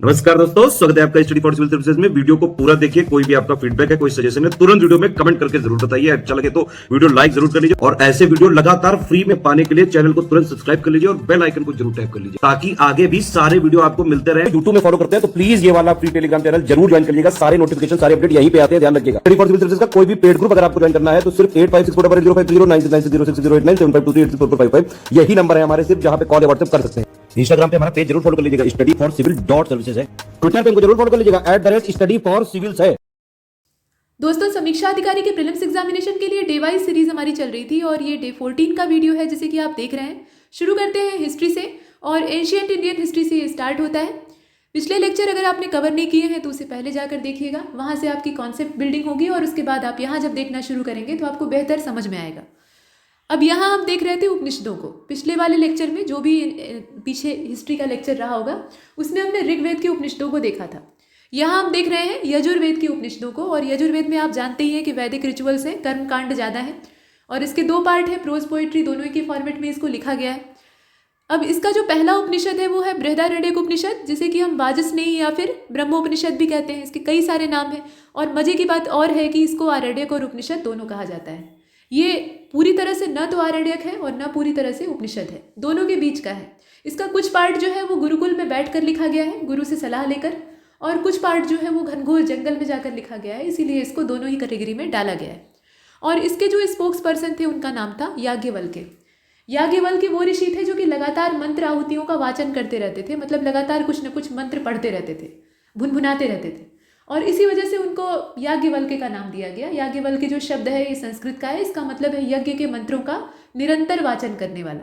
नमस्कार दोस्तों, स्वागत है आपका स्टडी फॉर सिविल सर्विसेज में। वीडियो को पूरा देखिए। कोई भी आपका फीडबैक है, कोई सजेशन है, तुरंत वीडियो में कमेंट करके जरूर बताइए। अच्छा लगे तो वीडियो लाइक जरूर कर लीजिए और ऐसे वीडियो लगातार फ्री में पाने के लिए चैनल को तुरंत सब्सक्राइब कर लीजिए और बेल आइकन को जरूर टैप कर लीजिए ताकि आगे भी सारे वीडियो आपको मिलते रहे। यूट्यूब में फॉलो करते हैं तो प्लीज ये वाला फ्री टेलीग्राम चैनल जरूर ज्वाइन करिएगा। सारे नोटिफिकेशन, सारे अपडेट यहीं पे आते हैं, ध्यान रखिएगा। स्टडी फॉर सिविल सर्विसेज का कोई भी पेड ग्रुप अगर आपको ज्वाइन करना है तो सिर्फ 8564809606097523864555 यही नंबर है हमारे, सिर्फ जहां पे कॉल या व्हाट्सएप कर सकते हैं। इंस्टाग्राम पे हमारा पेज जरूर फॉलो कर लीजिएगा, स्टडी फॉर सिविल .सर्विसेज है। ट्विटर पे हमको जरूर फॉलो कर लीजिएगा, @स्टडी फॉर सिविल्स है। दोस्तों, समीक्षा अधिकारी के प्रीलिम्स एग्जामिनेशन के लिए डे वाइज सीरीज हमारी चल रही थी और ये डे 14 का वीडियो है जैसे कि आप देख रहे हैं। शुरू करते हैं हिस्ट्री से और एंशिएंट इंडियन हिस्ट्री से ये स्टार्ट होता है। पिछले लेक्चर अगर आपने कवर नहीं किए हैं तो उसे पहले जाकर देखिएगा, वहाँ से आपकी कॉन्सेप्ट बिल्डिंग होगी और उसके बाद आप यहाँ जब देखना शुरू करेंगे तो आपको बेहतर समझ में आएगा। अब यहाँ हम देख रहे थे उपनिषदों को। पिछले वाले लेक्चर में जो भी पीछे हिस्ट्री का लेक्चर रहा होगा उसमें हमने ऋग्वेद के उपनिषदों को देखा था। यहाँ हम देख रहे हैं यजुर्वेद के उपनिषदों को और यजुर्वेद में आप जानते ही हैं कि वैदिक रिचुअल्स है, कर्म कांड ज़्यादा है और इसके 2 पार्ट है, प्रोज पोइट्री, दोनों के फॉर्मेट में इसको लिखा गया है। अब इसका जो पहला उपनिषद है वो है बृहदारण्यक उपनिषद, जिसे कि हम वाजस्नेही या फिर ब्रह्मोपनिषद भी कहते हैं। इसके कई सारे नाम हैं और मज़े की बात और है कि इसको आरण्यक और उपनिषद दोनों कहा जाता है। ये पूरी तरह से न तो आरण्यक है और न पूरी तरह से उपनिषद है, दोनों के बीच का है। इसका कुछ पार्ट जो है वो गुरुकुल में बैठ कर लिखा गया है, गुरु से सलाह लेकर, और कुछ पार्ट जो है वो घनघोर जंगल में जाकर लिखा गया है, इसीलिए इसको दोनों ही कैटेगरी में डाला गया है। और इसके जो स्पोक्स पर्सन थे उनका नाम था याज्ञवल्क्य। याज्ञवल्क्य वो ऋषि थे जो कि लगातार मंत्र आहुतियों का वाचन करते रहते थे, मतलब लगातार कुछ न कुछ मंत्र पढ़ते रहते थे, भुनभुनाते रहते थे, और इसी वजह से उनको याज्ञवल्क्य का नाम दिया गया। याज्ञवल्क्य जो शब्द है ये संस्कृत का है, इसका मतलब है यज्ञ के मंत्रों का निरंतर वाचन करने वाला,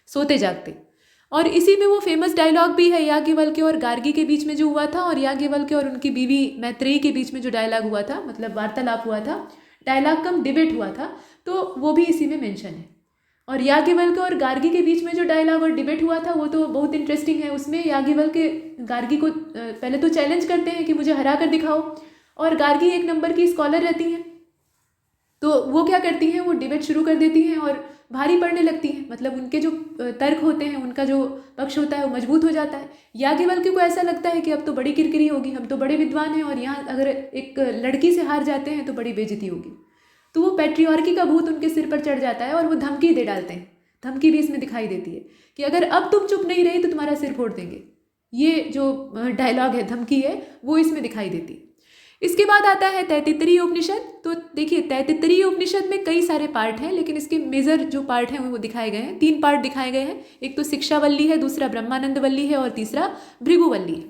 सोते जागते। और इसी में वो फेमस डायलॉग भी है याज्ञवल्क्य और गार्गी के बीच में जो हुआ था, और याज्ञवल्क्य और उनकी बीवी मैत्रेयी के बीच में जो डायलॉग हुआ था, मतलब वार्तालाप हुआ था, डायलॉग कम डिबेट हुआ था, तो वो भी इसी में मेंशन है। और याज्ञवल्क्य और गार्गी के बीच में जो डायलॉग और डिबेट हुआ था वो तो बहुत इंटरेस्टिंग है। उसमें याज्ञवल्क्य गार्गी को पहले तो चैलेंज करते हैं कि मुझे हरा कर दिखाओ, और गार्गी 1 नंबर की स्कॉलर रहती हैं, तो वो क्या करती हैं, वो डिबेट शुरू कर देती हैं और भारी पड़ने लगती हैं, मतलब उनके जो तर्क होते हैं, उनका जो पक्ष होता है वो मजबूत हो जाता है। याज्ञवल्क्य को ऐसा लगता है कि अब तो बड़ी किरकिरी होगी, हम तो बड़े विद्वान हैं और यहाँ अगर एक लड़की से हार जाते हैं तो बड़ी बेइज्जती होगी। तो वो पैट्रियार्की का भूत उनके सिर पर चढ़ जाता है और वो धमकी दे डालते हैं। धमकी भी इसमें दिखाई देती है कि अगर अब तुम चुप नहीं रही तो तुम्हारा सिर फोड़ देंगे। ये जो डायलॉग है, धमकी है, वो इसमें दिखाई देती है। इसके बाद आता है तैत्तिरीय उपनिषद। तो देखिए, तैत्तिरीय उपनिषद में कई सारे पार्ट हैं, लेकिन इसके मेजर जो पार्ट हैं वो दिखाए गए हैं। 3 पार्ट दिखाए गए हैं, एक तो शिक्षावल्ली है, दूसरा ब्रह्मानंदवल्ली है और तीसरा भृगुवल्ली है।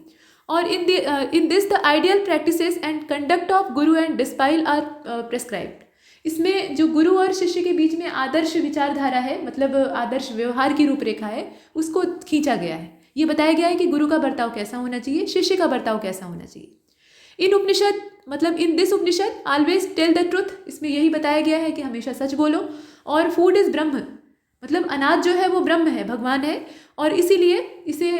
और in this the ideal practices and conduct of Guru and डिस्पाइल are prescribed. इसमें जो गुरु और शिष्य के बीच में आदर्श विचारधारा है, मतलब आदर्श व्यवहार की रूपरेखा है, उसको खींचा गया है। ये बताया गया है कि गुरु का बर्ताव कैसा होना चाहिए, शिष्य का बर्ताव कैसा होना चाहिए। इन उपनिषद, मतलब in this Upanishad always tell the truth, इसमें यही बताया गया है कि हमेशा सच बोलो। और फूड इज ब्रह्म, मतलब अनाज जो है वो ब्रह्म है, भगवान है, और इसीलिए इसे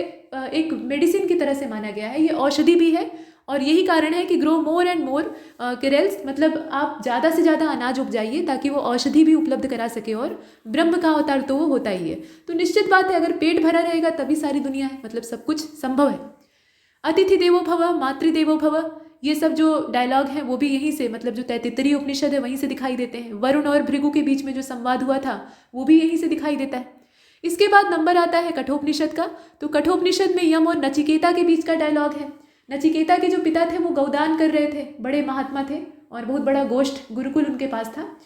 एक मेडिसिन की तरह से माना गया है। ये औषधि भी है और यही कारण है कि grow more and more carols, मतलब आप ज़्यादा से ज़्यादा अनाज उपजाइए ताकि वो औषधि भी उपलब्ध करा सके, और ब्रह्म का अवतार तो वो होता ही है। तो निश्चित बात है, अगर पेट भरा रहेगा तभी सारी दुनिया है, मतलब सब कुछ संभव है। अतिथि देवो भव, मातृदेवो भव, ये सब जो डायलॉग हैं वो भी यहीं से, मतलब जो तैत्तिरीय उपनिषद है वहीं से दिखाई देते हैं। वरुण और भृगु के बीच में जो संवाद हुआ था वो भी यहीं से दिखाई देता है। इसके बाद नंबर आता है कठोपनिषद का। तो कठोपनिषद में यम और नचिकेता के बीच का डायलॉग है। नचिकेता के जो पिता थे वो गौदान कर रहे थे, बड़े महात्मा थे और बहुत बड़ा गोष्ठ गुरुकुल उनके पास था।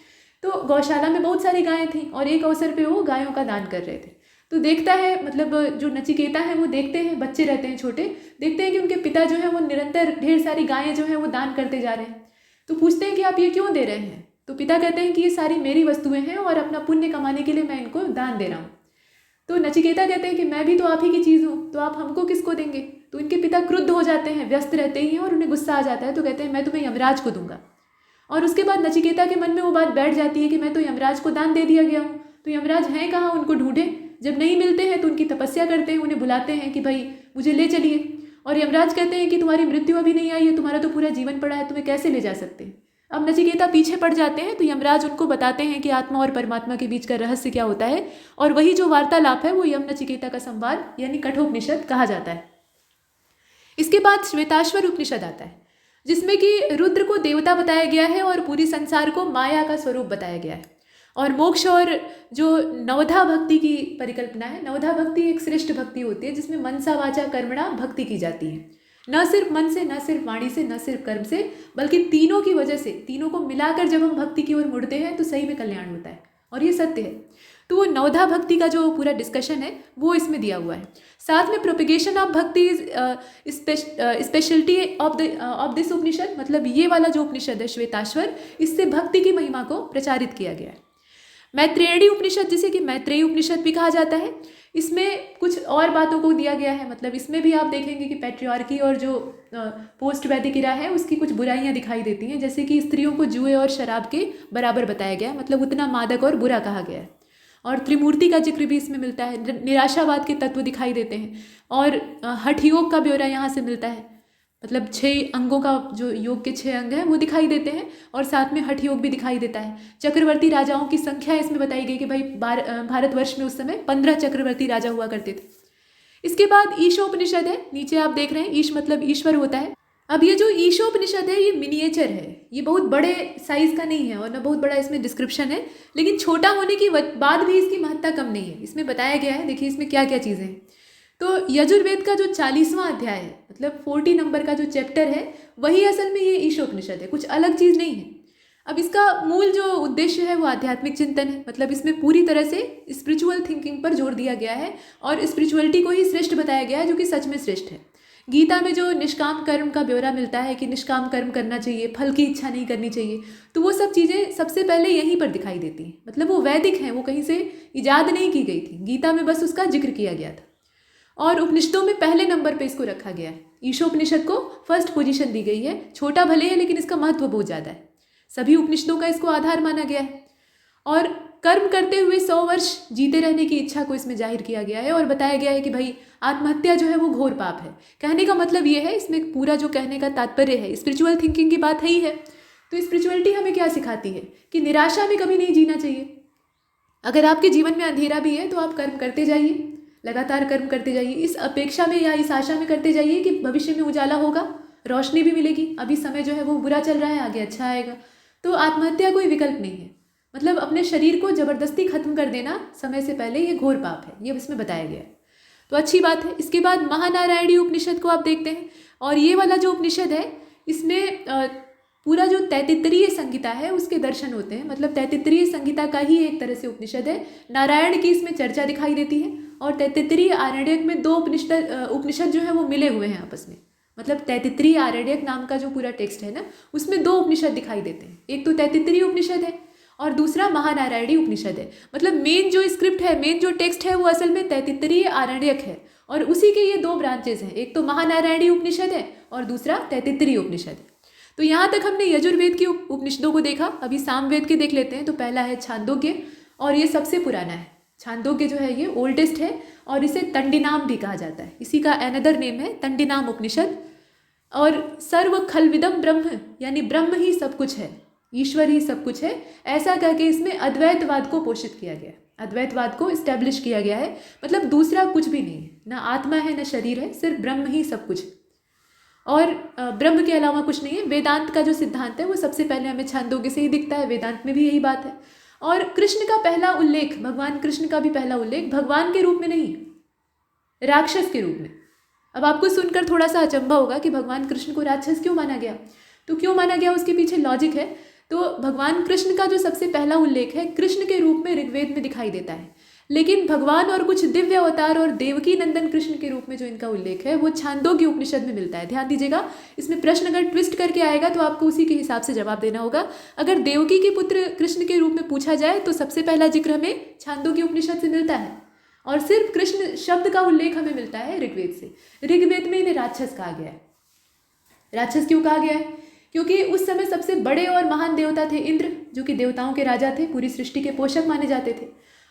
तो गौशाला में बहुत सारी गायें थीं और एक अवसर पे वो गायों का दान कर रहे थे। तो देखता है, मतलब जो नचिकेता है वो देखते हैं, बच्चे रहते हैं छोटे, देखते हैं कि उनके पिता जो है वो निरंतर ढेर सारी गायें जो हैं वो दान करते जा रहे हैं। तो पूछते हैं कि आप ये क्यों दे रहे हैं? तो पिता कहते हैं कि ये सारी मेरी वस्तुएं हैं और अपना पुण्य कमाने के लिए मैं इनको दान दे रहा हूँ। तो नचिकेता कहते हैं कि मैं भी तो आप ही की चीज़ हूँ, तो आप हमको किसको देंगे? तो इनके पिता क्रुद्ध हो जाते हैं, व्यस्त रहते ही हैं और उन्हें गुस्सा आ जाता है। तो कहते हैं मैं तुम्हें यमराज को दूंगा। और उसके बाद नचिकेता के मन में वो बात बैठ जाती है कि मैं तो यमराज को दान दे दिया गया हूँ, तो यमराज हैं कहाँ, उनको ढूंढें। जब नहीं मिलते हैं तो उनकी तपस्या करते हैं, उन्हें बुलाते हैं कि भाई मुझे ले चलिए। और यमराज कहते हैं कि तुम्हारी मृत्यु अभी नहीं आई है, तुम्हारा तो पूरा जीवन पड़ा है, तुम्हें कैसे ले जा सकते हैं। अब नचिकेता पीछे पड़ जाते हैं तो यमराज उनको बताते हैं कि आत्मा और परमात्मा के बीच का रहस्य क्या होता है, और वही जो वार्तालाप है वो यम नचिकेता का संवाद यानी कठोपनिषद कहा जाता है। इसके बाद श्वेताश्वर उपनिषद आता है, जिसमें कि रुद्र को देवता बताया गया है और पूरी संसार को माया का स्वरूप बताया गया है। और मोक्ष और जो नवधा भक्ति की परिकल्पना है, नवधा भक्ति एक श्रेष्ठ भक्ति होती है जिसमें मनसा वाचा कर्मणा भक्ति की जाती है, न सिर्फ मन से, न सिर्फ वाणी से, न सिर्फ कर्म से, बल्कि तीनों की वजह से, तीनों को मिलाकर जब हम भक्ति की ओर मुड़ते हैं तो सही में कल्याण होता है, और ये सत्य है। तो वो नवधा भक्ति का जो पूरा डिस्कशन है वो इसमें दिया हुआ है। साथ में प्रोपिगेशन ऑफ भक्ति स्पेशलिटी ऑफ दिस उपनिषद, मतलब ये वाला जो उपनिषद है श्वेताश्वर, इससे भक्ति की महिमा को प्रचारित किया गया है। मैत्रेयी उपनिषद, जिसे कि मैत्रेयी उपनिषद भी कहा जाता है, इसमें कुछ और बातों को दिया गया है। मतलब इसमें भी आप देखेंगे कि पैट्रियार्की और जो पोस्ट वैदिक इरा है उसकी कुछ बुराइयां दिखाई देती हैं, जैसे कि स्त्रियों को जुए और शराब के बराबर बताया गया है, मतलब उतना मादक और बुरा कहा गया है। और त्रिमूर्ति का जिक्र भी इसमें मिलता है, निराशावाद के तत्व दिखाई देते हैं, और हठ योग का ब्यौरा यहाँ से मिलता है, मतलब 6 अंगों का जो योग के 6 अंग हैं वो दिखाई देते हैं, और साथ में हठ योग भी दिखाई देता है। चक्रवर्ती राजाओं की संख्या इसमें बताई गई कि भाई भारतवर्ष में उस समय 15 चक्रवर्ती राजा हुआ करते थे। इसके बाद ईशोपनिषद है, नीचे आप देख रहे हैं, ईश मतलब ईश्वर होता है। अब ये जो ईशोपनिषद है ये मिनिएचर है, ये बहुत बड़े साइज का नहीं है और न बहुत बड़ा इसमें डिस्क्रिप्शन है, लेकिन छोटा होने की बाद भी इसकी महत्ता कम नहीं है। इसमें बताया गया है, देखिए इसमें क्या क्या चीज़ें हैं। तो यजुर्वेद का जो 40वां अध्याय है, मतलब 40 नंबर का जो चैप्टर है, वही असल में ये ईशोपनिषद है, कुछ अलग चीज़ नहीं है। अब इसका मूल जो उद्देश्य है वो आध्यात्मिक चिंतन है, मतलब इसमें पूरी तरह से स्पिरिचुअल थिंकिंग पर जोर दिया गया है और स्पिरिचुअलिटी को ही श्रेष्ठ बताया गया है, जो कि सच में श्रेष्ठ है। गीता में जो निष्काम कर्म का ब्यौरा मिलता है कि निष्काम कर्म करना चाहिए, फल की इच्छा नहीं करनी चाहिए, तो वो सब चीज़ें सबसे पहले यहीं पर दिखाई देती हैं। मतलब वो वैदिक हैं, वो कहीं से इजाद नहीं की गई थी, गीता में बस उसका जिक्र किया गया था। और उपनिषदों में पहले नंबर पे इसको रखा गया है, ईशोपनिषद को फर्स्ट पोजीशन दी गई है। छोटा भले है लेकिन इसका महत्व बहुत ज़्यादा है, सभी उपनिषदों का इसको आधार माना गया है। और कर्म करते हुए 100 वर्ष जीते रहने की इच्छा को इसमें जाहिर किया गया है और बताया गया है कि भाई आत्महत्या जो है वो घोर पाप है। कहने का मतलब ये है, इसमें पूरा जो कहने का तात्पर्य है, स्पिरिचुअल थिंकिंग की बात है ही है। तो स्पिरिचुअलिटी हमें क्या सिखाती है कि निराशा में कभी नहीं जीना चाहिए। अगर आपके जीवन में अंधेरा भी है तो आप कर्म करते जाइए, लगातार कर्म करते जाइए, इस अपेक्षा में या इस आशा में करते जाइए कि भविष्य में उजाला होगा, रोशनी भी मिलेगी। अभी समय जो है वो बुरा चल रहा है, आगे अच्छा आएगा। तो आत्महत्या कोई विकल्प नहीं है, मतलब अपने शरीर को जबरदस्ती खत्म कर देना समय से पहले ये घोर पाप है, ये इसमें बताया गया है। तो अच्छी बात है। इसके बाद महानारायणी उपनिषद को आप देखते हैं, और ये वाला जो उपनिषद है इसमें पूरा जो तैत्तिरीय संहिता है उसके दर्शन होते हैं। मतलब तैत्तिरीय संहिता का ही एक तरह से उपनिषद है। नारायण की इसमें चर्चा दिखाई देती है, और तैत्तिरीय आरण्यक में 2 उपनिषद जो है वो मिले हुए हैं आपस में। मतलब तैत्तिरीय आरण्यक नाम का जो पूरा टेक्स्ट है ना, उसमें 2 उपनिषद दिखाई देते हैं, एक तो तैत्तिरीय उपनिषद है और दूसरा महानारायणी उपनिषद है। मतलब मेन जो स्क्रिप्ट है, मेन जो टेक्स्ट है वो असल में तैत्तिरीय आरण्यक है, और उसी के ये 2 ब्रांचेज हैं, एक तो महानारायणी उपनिषद है और दूसरा तैत्तिरीय उपनिषद है। तो यहाँ तक हमने यजुर्वेद की उपनिषदों को देखा। अभी सामवेद के देख लेते हैं। तो पहला है छांदोग्य, और ये सबसे पुराना है। छांदोग्य जो है ये ओल्डेस्ट है, और इसे तंडिनाम भी कहा जाता है, इसी का अनदर नेम है तंडिनाम उपनिषद। और सर्व खलविदम ब्रह्म, यानी ब्रह्म ही सब कुछ है, ईश्वर ही सब कुछ है, ऐसा करके इसमें अद्वैतवाद को पोषित किया गया है, अद्वैतवाद को इस्टेब्लिश किया गया है। मतलब दूसरा कुछ भी नहीं है, ना आत्मा है ना शरीर है, सिर्फ ब्रह्म ही सब कुछ है, और ब्रह्म के अलावा कुछ नहीं है। वेदांत का जो सिद्धांत है वो सबसे पहले हमें छांदोग्य से ही दिखता है, वेदांत में भी यही बात है। और कृष्ण का पहला उल्लेख, भगवान कृष्ण का भी पहला उल्लेख भगवान के रूप में नहीं, राक्षस के रूप में। अब आपको सुनकर थोड़ा सा अचंभा होगा कि भगवान कृष्ण को राक्षस क्यों माना गया। तो क्यों माना गया उसके पीछे लॉजिक है। तो भगवान कृष्ण का जो सबसे पहला उल्लेख है कृष्ण के रूप में ऋग्वेद में दिखाई देता है, लेकिन भगवान और कुछ दिव्य अवतार और देवकी नंदन कृष्ण के रूप में जो इनका उल्लेख है वो छांदोग्य उपनिषद में मिलता है। ध्यान दीजिएगा, इसमें प्रश्न अगर ट्विस्ट करके आएगा तो आपको उसी के हिसाब से जवाब देना होगा। अगर देवकी के पुत्र कृष्ण के रूप में पूछा जाए तो सबसे पहला जिक्र हमें छांदोग्य उपनिषद से मिलता है, और सिर्फ कृष्ण शब्द का उल्लेख हमें मिलता है ऋग्वेद से। ऋग्वेद में इन्हें राक्षस कहा गया है। राक्षस क्यों कहा गया है? क्योंकि उस समय सबसे बड़े और महान देवता थे इंद्र, जो कि देवताओं के राजा थे, पूरी सृष्टि के पोषक माने जाते थे।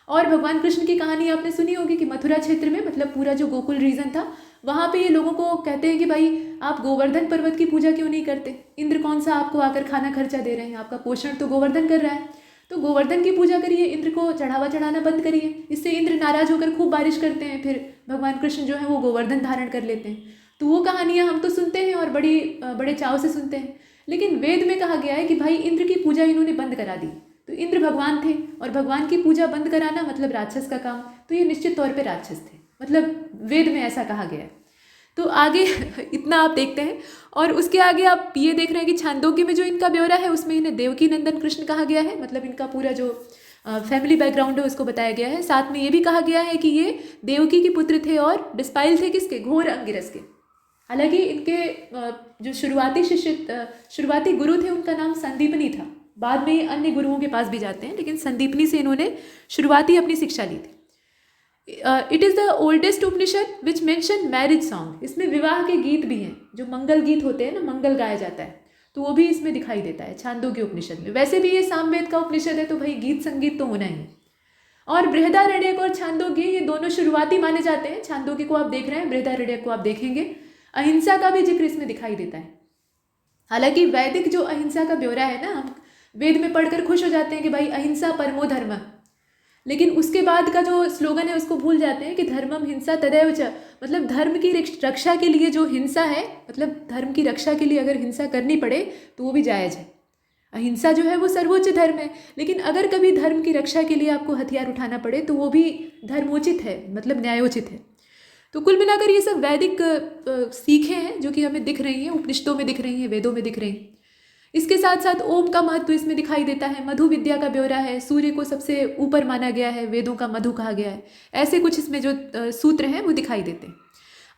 और भगवान कृष्ण की कहानी आपने सुनी होगी कि मथुरा क्षेत्र में, मतलब पूरा जो गोकुल रीजन था, वहाँ पे ये लोगों को कहते हैं कि भाई आप गोवर्धन पर्वत की पूजा क्यों नहीं करते, इंद्र कौन सा आपको आकर खाना खर्चा दे रहे हैं, आपका पोषण तो गोवर्धन कर रहा है, तो गोवर्धन की पूजा करिए, इंद्र को चढ़ावा चढ़ाना बंद करिए। इससे इंद्र नाराज होकर खूब बारिश करते हैं, फिर भगवान कृष्ण जो है वो गोवर्धन धारण कर लेते हैं। तो वो कहानियाँ हम तो सुनते हैं और बड़े चाव से सुनते हैं, लेकिन वेद में कहा गया है कि भाई इंद्र की पूजा इन्होंने बंद करा दी। तो इंद्र भगवान थे और भगवान की पूजा बंद कराना मतलब राक्षस का काम, तो ये निश्चित तौर पे राक्षस थे, मतलब वेद में ऐसा कहा गया है। तो आगे इतना आप देखते हैं और उसके आगे आप ये देख रहे हैं कि छांदोग्य में जो इनका ब्यौरा है उसमें इन्हें देवकी नंदन कृष्ण कहा गया है, मतलब इनका पूरा जो फैमिली बैकग्राउंड है उसको बताया गया है। साथ में ये भी कहा गया है कि ये देवकी के पुत्र थे और डिस्पाइल थे किसके, घोर अंगिरस के। हालांकि इनके जो शुरुआती गुरु थे उनका नाम संदीपनी था, बाद में ये अन्य गुरुओं के पास भी जाते हैं, लेकिन संदीपनी से इन्होंने शुरुआती अपनी शिक्षा ली थी। It is the oldest Upanishad which mention marriage song. इसमें विवाह के गीत भी हैं, जो मंगल गीत होते हैं ना, मंगल गाया जाता है, तो वो भी इसमें दिखाई देता है छांदोग्य उपनिषद में। वैसे भी ये सामवेद का उपनिषद है तो भाई गीत संगीत तो होना ही। और बृहदारण्यक और छांदोग्य ये दोनों शुरुआती माने जाते हैं। छांदोग्य को आप देख रहे हैं, बृहदारण्यक को आप देखेंगे, अहिंसा का भी जिक्र इसमें दिखाई देता है। हालांकि वैदिक जो अहिंसा का ब्यौरा है ना, हम वेद में पढ़कर खुश हो जाते हैं कि भाई अहिंसा परमो धर्म, लेकिन उसके बाद का जो स्लोगन है उसको भूल जाते हैं कि धर्मम हिंसा तदैव च, मतलब धर्म की रक्षा के लिए जो हिंसा है, मतलब धर्म की रक्षा के लिए अगर हिंसा करनी पड़े तो वो भी जायज़ है। अहिंसा जो है वो सर्वोच्च धर्म है, लेकिन अगर कभी धर्म की रक्षा के लिए आपको हथियार उठाना पड़े तो वो भी धर्मोचित है, मतलब न्यायोचित है। तो कुल मिलाकर ये सब वैदिक सीखें हैं जो कि हमें दिख रही हैं, उपनिषदों में दिख रही हैं, वेदों में दिख रही हैं। इसके साथ साथ ओम का महत्व इसमें दिखाई देता है, मधु विद्या का ब्यौरा है, सूर्य को सबसे ऊपर माना गया है, वेदों का मधु कहा गया है, ऐसे कुछ इसमें जो सूत्र हैं वो दिखाई देते हैं।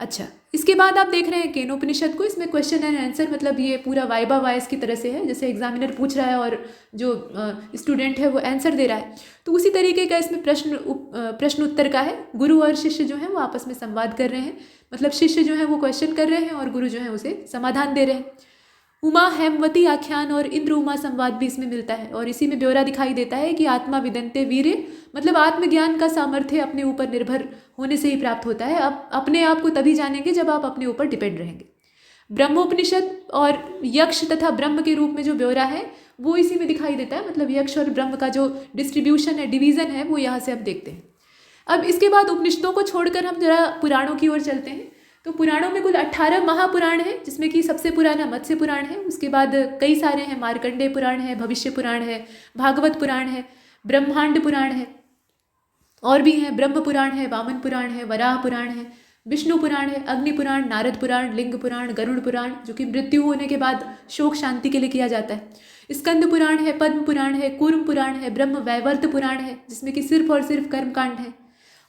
अच्छा, इसके बाद आप देख रहे हैं केनोपनिषद को, इसमें क्वेश्चन एंड आंसर, मतलब ये पूरा वाइबा वॉइस की तरह से है, जैसे एग्जामिनर पूछ रहा है और जो स्टूडेंट है वो आंसर दे रहा है, तो उसी तरीके का इसमें प्रश्न उत्तर का है। गुरु और शिष्य जो है वो आपस में संवाद कर रहे हैं, मतलब शिष्य जो है वो क्वेश्चन कर रहे हैं और गुरु जो है उसे समाधान दे रहे हैं। उमा हेमवती आख्यान और इंद्र उमा संवाद भी इसमें मिलता है और इसी में ब्यौरा दिखाई देता है कि आत्मा विदंते वीर्य, मतलब आत्मज्ञान का सामर्थ्य अपने ऊपर निर्भर होने से ही प्राप्त होता है। आप अपने आप को तभी जानेंगे जब आप अपने ऊपर डिपेंड रहेंगे। ब्रह्मोपनिषद और यक्ष तथा ब्रह्म के रूप में जो ब्यौरा है वो इसी में दिखाई देता है, मतलब यक्ष और ब्रह्म का जो डिस्ट्रीब्यूशन है, डिवीज़न है, वो यहाँ से हम देखते हैं। अब इसके बाद उपनिषदों को छोड़कर हम जरा पुराणों की ओर चलते हैं। तो पुराणों में कुल 18 महापुराण हैं, जिसमें कि सबसे पुराना मत्स्य पुराण है, उसके बाद कई सारे हैं, मार्कंडेय पुराण है, भविष्य पुराण है, भागवत पुराण है, ब्रह्मांड पुराण है, और भी हैं, ब्रह्म पुराण है, वामन पुराण है, वराह पुराण है, विष्णु पुराण है, अग्नि पुराण, नारद पुराण, लिंग पुराण, गरुड़ पुराण, जो कि मृत्यु होने के बाद शोक शांति के लिए किया जाता है, स्कंद पुराण है, पद्म पुराण है, कूर्म पुराण है, ब्रह्म वैवर्त पुराण है, जिसमें कि सिर्फ और सिर्फ कर्मकांड है,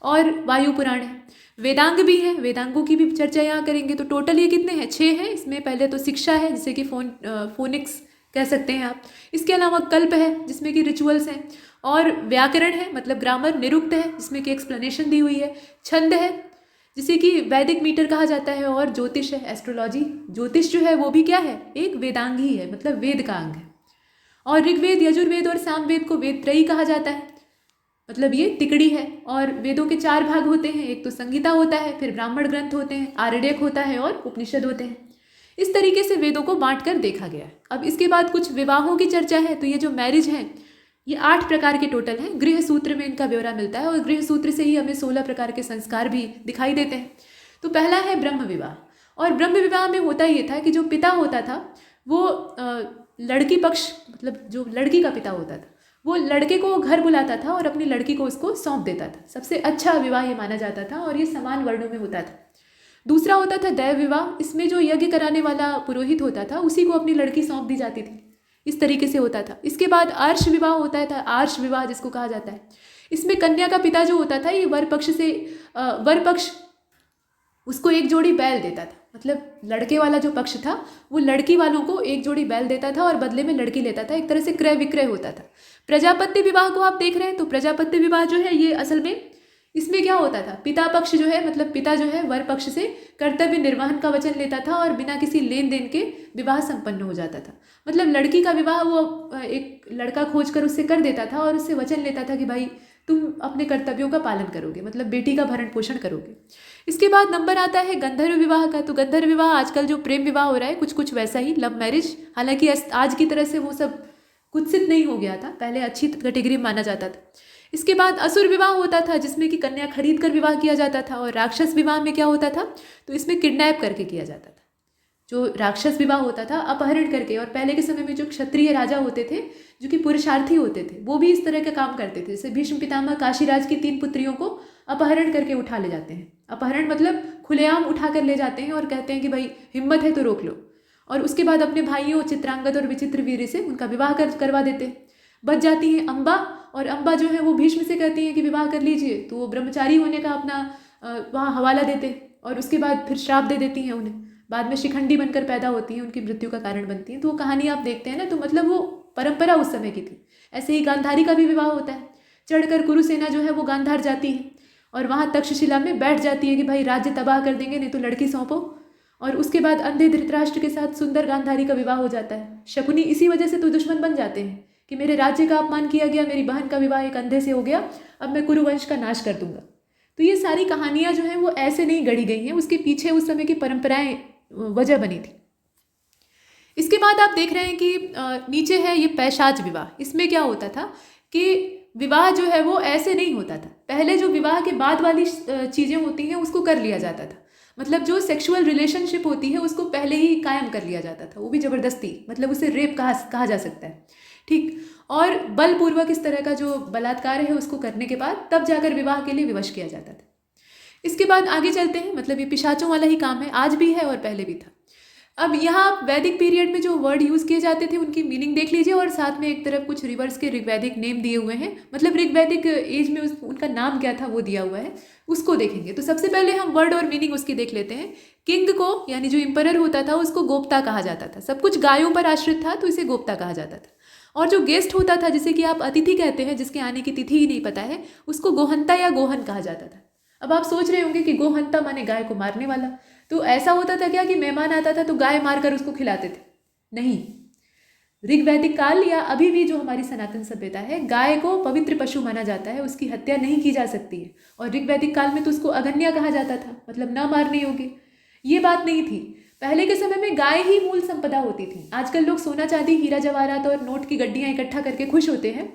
और वायु पुराण है। वेदांग भी हैं, वेदांगों की भी चर्चा यहाँ करेंगे। तो टोटल ये कितने हैं? 6 हैं। इसमें पहले तो शिक्षा है, जिसे कि फोनिक्स कह सकते हैं आप। इसके अलावा कल्प है, जिसमें कि रिचुअल्स हैं, और व्याकरण है, मतलब ग्रामर, निरुक्त है, जिसमें कि एक्सप्लेनेशन दी हुई है, छंद है, जिसे कि वैदिक मीटर कहा जाता है, और ज्योतिष है, एस्ट्रोलॉजी। ज्योतिष जो है वो भी क्या है? एक वेदांग ही है, मतलब वेद का अंग है। और ऋग्वेद, यजुर्वेद और सामवेद को वेद त्रयी कहा जाता है, मतलब ये तिकड़ी है। और वेदों के 4 भाग होते हैं, एक तो संगीता होता है, फिर ब्राह्मण ग्रंथ होते हैं, आरण्यक होता है, और उपनिषद होते हैं। इस तरीके से वेदों को बांटकर देखा गया है। अब इसके बाद कुछ विवाहों की चर्चा है। तो ये जो मैरिज है ये 8 प्रकार के टोटल हैं। गृह सूत्र में इनका ब्यौरा मिलता है, और गृह सूत्र से ही हमें 16 प्रकार के संस्कार भी दिखाई देते हैं। तो पहला है ब्रह्म विवाह। और ब्रह्म विवाह में होता ये था कि जो पिता होता था वो लड़की पक्ष, मतलब जो लड़की का पिता होता था, वो लड़के को घर बुलाता था और अपनी लड़की को उसको सौंप देता था। सबसे अच्छा विवाह ये माना जाता था, और ये समान वर्णों में होता था। दूसरा होता था दैव विवाह। इसमें जो यज्ञ कराने वाला पुरोहित होता था उसी को अपनी लड़की सौंप दी जाती थी। इस तरीके से होता था। इसके बाद आर्ष विवाह होता था, आर्ष विवाह जिसको कहा जाता है। इसमें कन्या का पिता जो होता था ये वर पक्ष उसको एक जोड़ी बैल देता था, मतलब लड़के वाला जो पक्ष था वो लड़की वालों को एक जोड़ी बैल देता था और बदले में लड़की लेता था। एक तरह से क्रय विक्रय होता था। प्रजापत्य विवाह को आप देख रहे हैं। तो प्रजापत्य विवाह जो है ये असल में इसमें क्या होता था, पिता पक्ष जो है, मतलब पिता जो है वर पक्ष से कर्तव्य निर्वहन का वचन लेता था और बिना किसी लेन देन के विवाह संपन्न हो जाता था। मतलब लड़की का विवाह वो एक लड़का खोज कर उससे कर देता था और उससे वचन लेता था कि भाई तुम अपने कर्तव्यों का पालन करोगे, मतलब बेटी का भरण पोषण करोगे। इसके बाद नंबर आता है गंधर्व विवाह का। तो गंधर्व विवाह आजकल जो प्रेम विवाह हो रहा है कुछ वैसा ही, लव मैरिज। हालांकि आज की तरह से वो सब कुत्सित नहीं हो गया था, पहले अच्छी कैटेगरी माना जाता था। इसके बाद असुर विवाह होता था, जिसमें कि कन्या खरीद कर विवाह किया जाता था। और राक्षस विवाह में क्या होता था, तो इसमें किडनैप करके किया जाता था। जो राक्षस विवाह होता था अपहरण करके, और पहले के समय में जो क्षत्रिय राजा होते थे जो कि पुरुषार्थी होते थे, वो भी इस तरह का काम करते थे। जैसे भीष्म पितामह काशीराज की 3 पुत्रियों को अपहरण करके उठा ले जाते हैं। अपहरण मतलब खुलेआम उठा कर ले जाते हैं और कहते हैं कि भाई हिम्मत है तो रोक लो, और उसके बाद अपने भाइयों चित्रांगद और विचित्रवीर्य से उनका विवाह करवा देते हैं। बच जाती हैं अम्बा, और अम्बा जो है वो भीष्म से कहती हैं कि विवाह कर लीजिए, तो वो ब्रह्मचारी होने का अपना वहाँ हवाला देते हैं, और उसके बाद फिर श्राप दे देती हैं उन्हें। बाद में शिखंडी बनकर पैदा होती हैं, उनकी मृत्यु का कारण बनती हैं। तो वो कहानी आप देखते हैं ना, तो मतलब वो परंपरा उस समय की थी। ऐसे ही गांधारी का भी विवाह होता है। चढ़कर कुरुसेना जो है वो गांधार जाती है और वहाँ तक्षशिला में बैठ जाती है कि भाई राज्य तबाह कर देंगे, नहीं तो लड़की सौंपो। और उसके बाद अंधे धृतराष्ट्र के साथ सुंदर गांधारी का विवाह हो जाता है। शकुनी इसी वजह से तो दुश्मन बन जाते हैं कि मेरे राज्य का अपमान किया गया, मेरी बहन का विवाह एक अंधे से हो गया, अब मैं कुरुवंश का नाश कर दूंगा। तो ये सारी कहानियाँ जो हैं वो ऐसे नहीं गढ़ी गई हैं, उसके पीछे उस समय की परंपराएं वजह बनी थी। इसके बाद आप देख रहे हैं कि नीचे है ये पैशाच विवाह। इसमें क्या होता था कि विवाह जो है वो ऐसे नहीं होता था। पहले जो विवाह के बाद वाली चीज़ें होती हैं उसको कर लिया जाता था। मतलब जो रिलेशनशिप होती है उसको पहले ही कायम कर लिया जाता था, वो भी ज़बरदस्ती, मतलब उसे रेप कहा जा सकता है, ठीक। और बलपूर्वक इस तरह का जो बलात्कार है उसको करने के बाद तब जाकर विवाह के लिए विवश किया जाता था। इसके बाद आगे चलते हैं, मतलब ये पिशाचों वाला ही काम है, आज भी है और पहले भी था। अब यहाँ आप वैदिक पीरियड में जो वर्ड यूज़ किए जाते थे उनकी मीनिंग देख लीजिए, और साथ में एक तरफ कुछ रिवर्स के ऋग्वैदिक नेम दिए हुए हैं, मतलब ऋग्वैदिक एज में उनका नाम क्या था वो दिया हुआ है, उसको देखेंगे। तो सबसे पहले हम वर्ड और मीनिंग उसकी देख लेते हैं। किंग को, यानी जो इंपरर होता था, उसको गोप्ता कहा जाता था। सब कुछ गायों पर आश्रित था तो इसे गोप्ता कहा जाता था। और जो गेस्ट होता था, जिसे कि आप अतिथि कहते हैं, जिसके आने की तिथि ही नहीं पता है, उसको गोहंता या गोहन कहा जाता था। अब आप सोच रहे होंगे कि गोहंता माने गाय को मारने वाला। तो ऐसा होता था क्या कि मेहमान आता था तो गाय मारकर उसको खिलाते थे? नहीं। ऋग्वैदिक काल या अभी भी जो हमारी सनातन सभ्यता है, गाय को पवित्र पशु माना जाता है, उसकी हत्या नहीं की जा सकती है। और ऋग्वैदिक काल में तो उसको अगन्या कहा जाता था, मतलब ना मारने योग्य। ये बात नहीं थी। पहले के समय में गाय ही मूल संपदा होती थी। आजकल लोग सोना चांदी हीरा जवाहरात और नोट की गड्डियाँ इकट्ठा करके खुश होते हैं।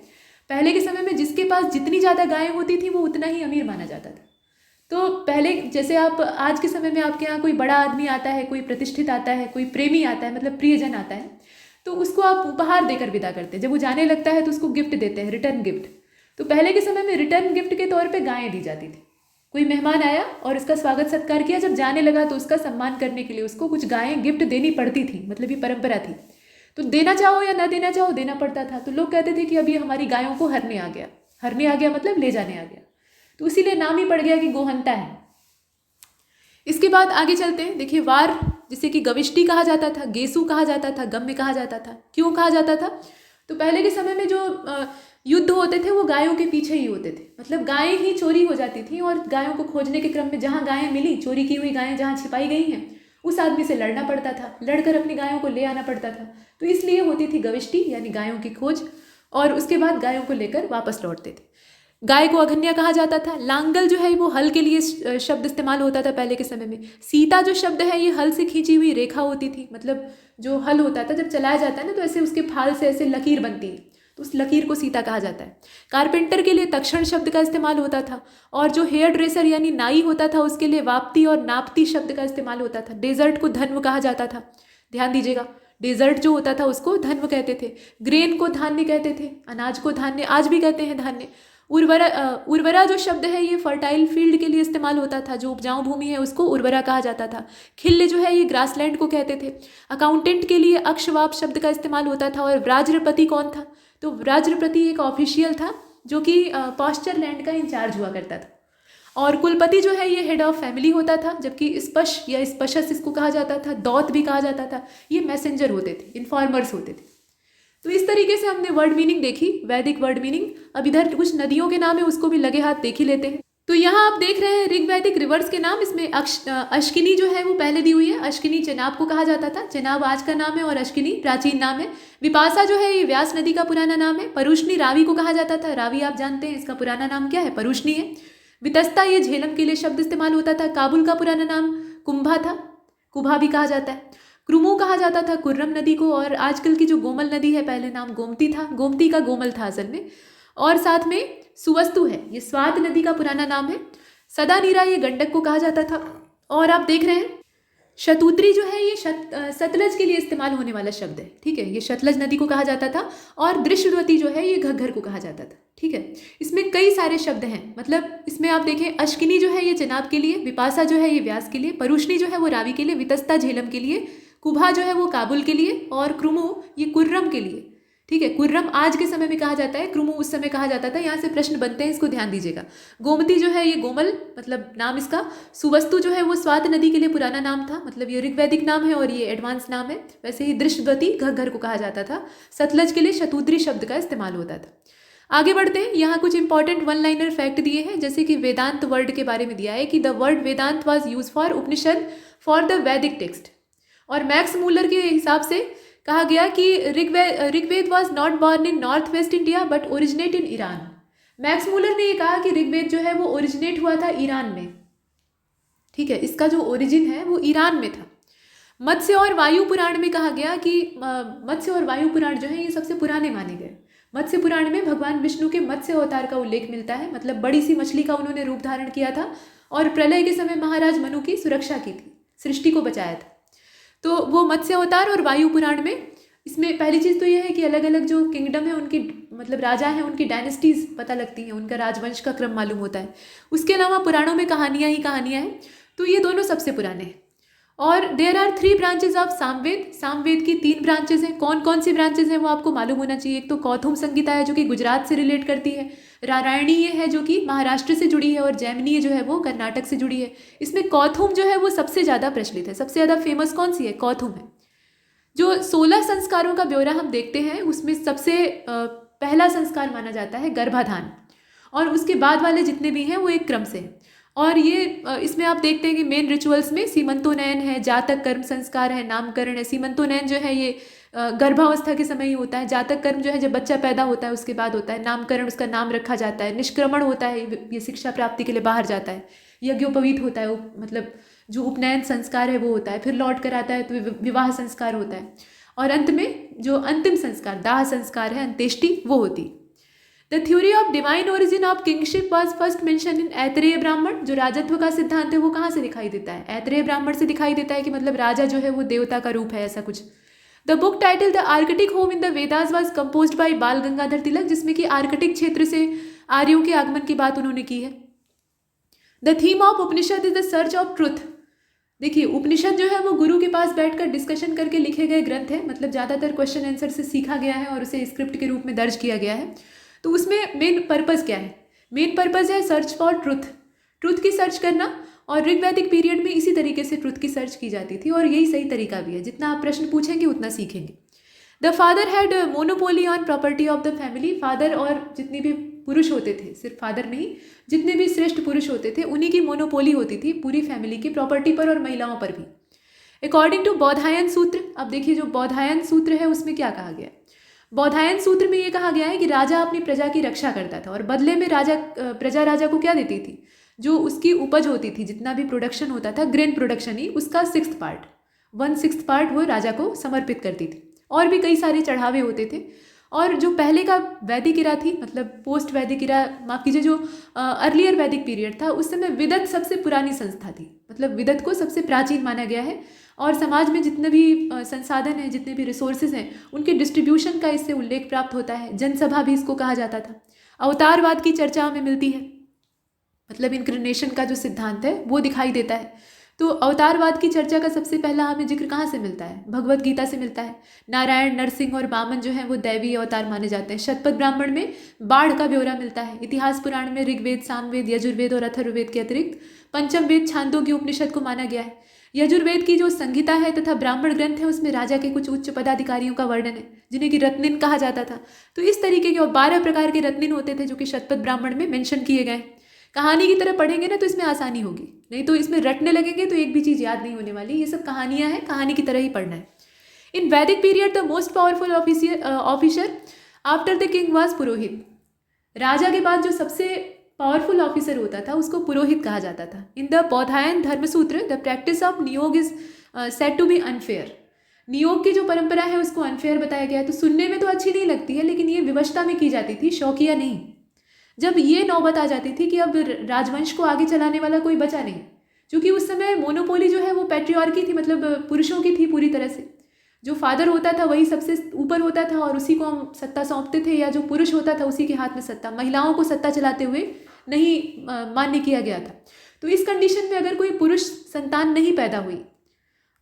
पहले के समय में जिसके पास जितनी ज़्यादा गायें होती थी वो उतना ही अमीर माना जाता था। तो पहले जैसे आप आज के समय में आपके यहाँ कोई बड़ा आदमी आता है, कोई प्रतिष्ठित आता है, कोई प्रेमी आता है, मतलब प्रियजन आता है, तो उसको आप उपहार देकर विदा करते हैं। जब वो जाने लगता है तो उसको गिफ्ट देते हैं, रिटर्न गिफ्ट। तो पहले के समय में रिटर्न गिफ्ट के तौर पे गायें दी जाती थी। कोई मेहमान आया और उसका स्वागत सत्कार किया, जब जाने लगा तो उसका सम्मान करने के लिए उसको कुछ गायें गिफ्ट देनी पड़ती थी, मतलब ये परंपरा थी। तो देना चाहो या ना देना चाहो, देना पड़ता था। तो लोग कहते थे कि अभी हमारी गायों को हरने आ गया। हरने आ गया मतलब ले जाने आ गया, तो इसीलिए नाम ही पड़ गया कि गोहंता है। इसके बाद आगे चलते हैं। देखिए, वार जिसे कि गविष्टि कहा जाता था, गेसु कहा जाता था, गम्य कहा जाता था। क्यों कहा जाता था? तो पहले के समय में जो युद्ध होते थे वो गायों के पीछे ही होते थे। मतलब गायें ही चोरी हो जाती थी और गायों को खोजने के क्रम में जहाँ गायें मिली, चोरी की हुई गायें जहाँ छिपाई गई हैं, उस आदमी से लड़ना पड़ता था, लड़कर अपनी गायों को ले आना पड़ता था। तो इसलिए होती थी गविष्टि, यानी गायों की खोज, और उसके बाद गायों को लेकर वापस लौटते थे। गाय को अघन्या कहा जाता था। लांगल जो है वो हल के लिए शब्द इस्तेमाल होता था पहले के समय में। सीता जो शब्द है ये हल से खींची हुई रेखा होती थी, मतलब जो हल होता था जब चलाया जाता है ना तो ऐसे उसके फाल से ऐसे लकीर बनती है, तो उस लकीर को सीता कहा जाता है। कारपेंटर के लिए तक्षण शब्द का इस्तेमाल होता था, और जो हेयर ड्रेसर यानी नाई होता था उसके लिए वाप्ती और नापती शब्द का इस्तेमाल होता था। डेजर्ट को धन्व कहा जाता था, ध्यान दीजिएगा, डेजर्ट जो होता था उसको धन्व कहते थे। ग्रेन को धान्य कहते थे, अनाज को धान्य, आज भी कहते हैं धान्य। उर्वरा जो शब्द है ये फर्टाइल फील्ड के लिए इस्तेमाल होता था, जो उपजाऊ भूमि है उसको उर्वरा कहा जाता था। खिल्य जो है ये ग्रासलैंड को कहते थे। अकाउंटेंट के लिए अक्षवाप शब्द का इस्तेमाल होता था। और व्राज्रपति कौन था? तो व्राज्रपति एक ऑफिशियल था जो कि पास्चर लैंड का इंचार्ज हुआ करता था। और कुलपति जो है ये हेड ऑफ फैमिली होता था, जबकि स्पश या स्पशस इसको कहा जाता था, दौत भी कहा जाता था। ये मैसेंजर होते थे, इन्फॉर्मर्स होते थे। तो इस तरीके से हमने वर्ड मीनिंग देखी, वैदिक वर्ड मीनिंग। अब इधर कुछ नदियों के नाम है, उसको भी लगे हाथ देख ही लेते हैं। तो यहाँ आप देख रहे हैं ऋग्वैदिक रिवर्स के नाम। इसमें अश्किनी जो है वो पहले दी हुई है। अश्किनी चेनाब को कहा जाता था, चेनाब आज का नाम है और अश्किनी प्राचीन नाम है। विपासा जो है ये व्यास नदी का पुराना नाम है। परुष्णी रावी को कहा जाता था, रावी आप जानते हैं इसका पुराना नाम क्या है? परुष्णी है। वितस्ता ये झेलम के लिए शब्द इस्तेमाल होता था। काबुल का पुराना नाम कुंभा था, कुभा भी कहा जाता है। क्रुमो कहा जाता था कुर्रम नदी को। और आजकल की जो गोमल नदी है, पहले नाम गोमती था, गोमती का गोमल था असल में। और साथ में सुवस्तु है, ये स्वात नदी का पुराना नाम है। सदानीरा ये गंडक को कहा जाता था। और आप देख रहे हैं शतुद्री जो है ये सतलज के लिए इस्तेमाल होने वाला शब्द है, ठीक है, ये सतलज नदी को कहा जाता था। और दृश्यवती जो है ये घग्गर को कहा जाता था, ठीक है। इसमें कई सारे शब्द हैं, मतलब इसमें आप देखें अश्किनी जो है ये चेनाब के लिए, विपाशा जो है ये व्यास के लिए, परुष्णी जो है वो रावी के लिए, वितस्ता झेलम के लिए, कुभा जो है वो काबुल के लिए, और क्रुमु ये कुर्रम के लिए, ठीक है। कुर्रम आज के समय में कहा जाता है, क्रुमु उस समय कहा जाता था। यहाँ से प्रश्न बनते हैं, इसको ध्यान दीजिएगा। गोमती जो है ये गोमल मतलब नाम इसका। सुवस्तु जो है वो स्वात नदी के लिए पुराना नाम था, मतलब ये ऋग्वैदिक नाम है और ये एडवांस नाम है। वैसे ही दृश्यवती घग्गर को कहा जाता था। सतलज के लिए शतुद्री शब्द का इस्तेमाल होता था। आगे बढ़ते हैं, यहाँ कुछ इंपॉर्टेंट वन लाइनर फैक्ट दिए हैं, जैसे कि वेदांत वर्ड के बारे में दिया है कि the word Vedanta was use for Upanishad for the Vedic text. और मैक्स मूलर के हिसाब से कहा गया कि Rigveda was not born in north west India but originate in Iran. Max Muller ने ये कहा कि ऋग्वेद जो है वो ओरिजिनेट हुआ था ईरान में, ठीक है, इसका जो ओरिजिन है वो ईरान में था। मत्स्य और वायु पुराण में कहा गया कि मत्स्य और वायु पुराण जो है ये सबसे पुराने माने गए। मत्स्य पुराण में भगवान विष्णु के मत्स्य अवतार का उल्लेख मिलता है, मतलब बड़ी सी मछली का उन्होंने रूप धारण किया था और प्रलय के समय महाराज मनु की सुरक्षा की थी, सृष्टि को बचाया था। तो वो मत्स्य अवतार और वायु पुराण में, इसमें पहली चीज़ तो यह है कि अलग अलग जो किंगडम है उनकी मतलब राजा हैं उनकी डायनेस्टीज़ पता लगती हैं, उनका राजवंश का क्रम मालूम होता है। उसके अलावा पुराणों में कहानियाँ ही कहानियाँ हैं, तो ये दोनों सबसे पुराने हैं। और there are 3 branches of Samaveda. Samaveda की 3 ब्रांचेज हैं। कौन कौन सी ब्रांचेज हैं वो आपको मालूम होना चाहिए। एक तो कौथुम संगीता है जो कि गुजरात से रिलेट करती है, नारायणीय है जो कि महाराष्ट्र से जुड़ी है, और जैमिनीय जो है वो कर्नाटक से जुड़ी है। इसमें कौथुम जो है वो सबसे ज़्यादा प्रचलित है, सबसे ज़्यादा फेमस कौन सी है, कौथुम है। जो 16 संस्कारों का ब्यौरा हम देखते हैं उसमें सबसे पहला संस्कार माना जाता है गर्भाधान, और उसके बाद वाले जितने भी हैं वो एक क्रम से हैं। और ये इसमें आप देखते हैं कि मेन रिचुअल्स में सीमंतोनयन है, जातक कर्म संस्कार है, नामकरण है। सीमंतोनयन जो है ये गर्भावस्था के समय ही होता है। जातक कर्म जो है जब बच्चा पैदा होता है उसके बाद होता है। नामकरण उसका नाम रखा जाता है। निष्क्रमण होता है, ये शिक्षा प्राप्ति के लिए बाहर जाता है। यज्ञोपवीत होता है, मतलब जो उपनयन संस्कार है वो होता है। फिर लौट कर आता है तो विवाह संस्कार होता है। और अंत में जो अंतिम संस्कार दाह संस्कार है, अंत्येष्टि, वो होती। The theory of divine origin of kingship was first mention in Aitareya ब्राह्मण। जो राजत्व का सिद्धांत है वो कहाँ से दिखाई देता है, ऐतरेय ब्राह्मण से दिखाई देता है कि मतलब राजा जो है वो देवता का रूप है, ऐसा कुछ। The book title the Arctic home in the Vedas was composed bye बाल गंगाधर तिलक, जिसमें कि आर्कटिक क्षेत्र से आर्यों के आगमन की बात उन्होंने की है। The theme of Upanishad is the search of truth. देखिए उपनिषद जो है वो गुरु के पास बैठकर डिस्कशन करके लिखे गए ग्रंथ है, मतलब ज़्यादातर क्वेश्चन आंसर से सीखा गया है और उसे स्क्रिप्ट के रूप में दर्ज किया गया है। तो उसमें मेन पर्पज़ क्या है, मेन पर्पज़ है सर्च फॉर ट्रुथ, ट्रुथ की सर्च करना। और ऋग्वैदिक पीरियड में इसी तरीके से ट्रुथ की सर्च की जाती थी, और यही सही तरीका भी है। जितना आप प्रश्न पूछेंगे उतना सीखेंगे। The father had monopoly on property of the family. Father और जितने भी पुरुष होते थे, सिर्फ फादर नहीं, जितने भी श्रेष्ठ पुरुष होते थे उन्हीं की मोनोपोली होती थी पूरी फैमिली की प्रॉपर्टी पर और महिलाओं पर भी। अकॉर्डिंग टू बौधायन सूत्र, अब देखिए जो बौधायन सूत्र है उसमें क्या कहा गया है। बौधायन सूत्र में ये कहा गया है कि राजा अपनी प्रजा की रक्षा करता था और बदले में प्रजा राजा को क्या देती थी, जो उसकी उपज होती थी, जितना भी प्रोडक्शन होता था, ग्रेन प्रोडक्शन ही, उसका 6th पार्ट, 1/6 पार्ट वो राजा को समर्पित करती थी। और भी कई सारे चढ़ावे होते थे। और जो पहले का वैदिक इरा थी, मतलब पोस्ट वैदिक इरा, माफ कीजिए, जो अर्लियर वैदिक पीरियड था, उस समय विदत सबसे पुरानी संस्था थी, मतलब विदत को सबसे प्राचीन माना गया है। और समाज में जितने भी संसाधन हैं, जितने भी रिसोर्सेज हैं, उनके डिस्ट्रीब्यूशन का इससे उल्लेख प्राप्त होता है। जनसभा भी इसको कहा जाता था। अवतारवाद की चर्चा हमें मिलती है, मतलब इनक्रिनेशन का जो सिद्धांत है वो दिखाई देता है। तो अवतारवाद की चर्चा का सबसे पहला हमें जिक्र कहाँ से मिलता है, भगवत गीता से मिलता है। नारायण, नरसिंह और वामन जो हैं वो दैवीय अवतार माने जाते हैं। शतपथ ब्राह्मण में बाढ़ का ब्यौरा मिलता है। इतिहास पुराण में ऋग्वेद, सामवेद, यजुर्वेद और अथर्ववेद के अतिरिक्त पंचम वेद छांदोग्य उपनिषद को माना गया है। यजुर्वेद की जो संहिता है तथा ब्राह्मण ग्रंथ है उसमें राजा के कुछ उच्च पदाधिकारियों का वर्णन है, जिन्हें कि रत्निन कहा जाता था। तो इस तरीके के और 12 प्रकार के रत्निन होते थे जो कि शतपथ ब्राह्मण में मेंशन किए गए। कहानी की तरह पढ़ेंगे ना तो इसमें आसानी होगी, नहीं तो इसमें रटने लगेंगे तो एक भी चीज़ याद नहीं होने वाली। ये सब कहानियाँ हैं, कहानी की तरह ही पढ़ना है। In Vedic period the most powerful officer after the king was purohit. राजा के बाद जो सबसे पावरफुल ऑफिसर होता था उसको पुरोहित कहा जाता था। In the Baudhayana Dharmasutra the practice of niyoga is said to be unfair. नियोग की जो परंपरा है उसको अनफेयर बताया गया है। तो सुनने में तो अच्छी नहीं लगती है, लेकिन ये विवशता में की जाती थी, शौकिया नहीं। जब ये नौबत आ जाती थी कि अब राजवंश को आगे चलाने वाला कोई बचा नहीं, क्योंकि उस समय मोनोपोली जो है वो पैट्रियार्की थी, मतलब पुरुषों की थी पूरी तरह से। जो फादर होता था वही सबसे ऊपर होता था और उसी को हम सत्ता सौंपते थे, या जो पुरुष होता था उसी के हाथ में सत्ता। महिलाओं को सत्ता चलाते हुए नहीं मान्य किया गया था। तो इस कंडीशन में अगर कोई पुरुष संतान नहीं पैदा हुई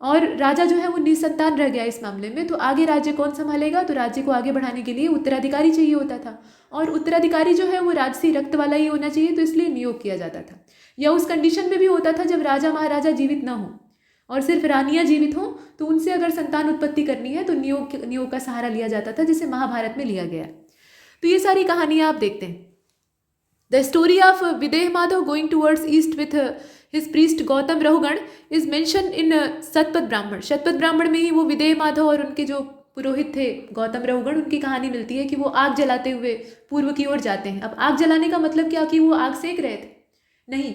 और राजा जो है वो निसंतान रह गया इस मामले में, तो आगे राज्य कौन संभालेगा? तो राज्य को आगे बढ़ाने के लिए उत्तराधिकारी चाहिए होता था, और उत्तराधिकारी जो है वो राजसी रक्त वाला ही होना चाहिए, तो इसलिए नियोग किया जाता था। या उस कंडीशन में भी होता था जब राजा महाराजा जीवित ना हो और सिर्फ रानियां जीवित हों, तो उनसे अगर संतान उत्पत्ति करनी है तो नियोग का सहारा लिया जाता था, जिसे महाभारत में लिया गया। तो ये सारी कहानियाँ आप देखते हैं। The story of Videha Madhava going towards east with his priest Gautama Rahugana is mention in Shatapatha Brahmana. Shatapatha ब्राह्मण में ही वो विदेह माधव और उनके जो पुरोहित थे गौतम रहुगण, उनकी कहानी मिलती है कि वो आग जलाते हुए पूर्व की ओर जाते हैं। अब आग जलाने का मतलब क्या कि वो आग सेक रहे थे? नहीं,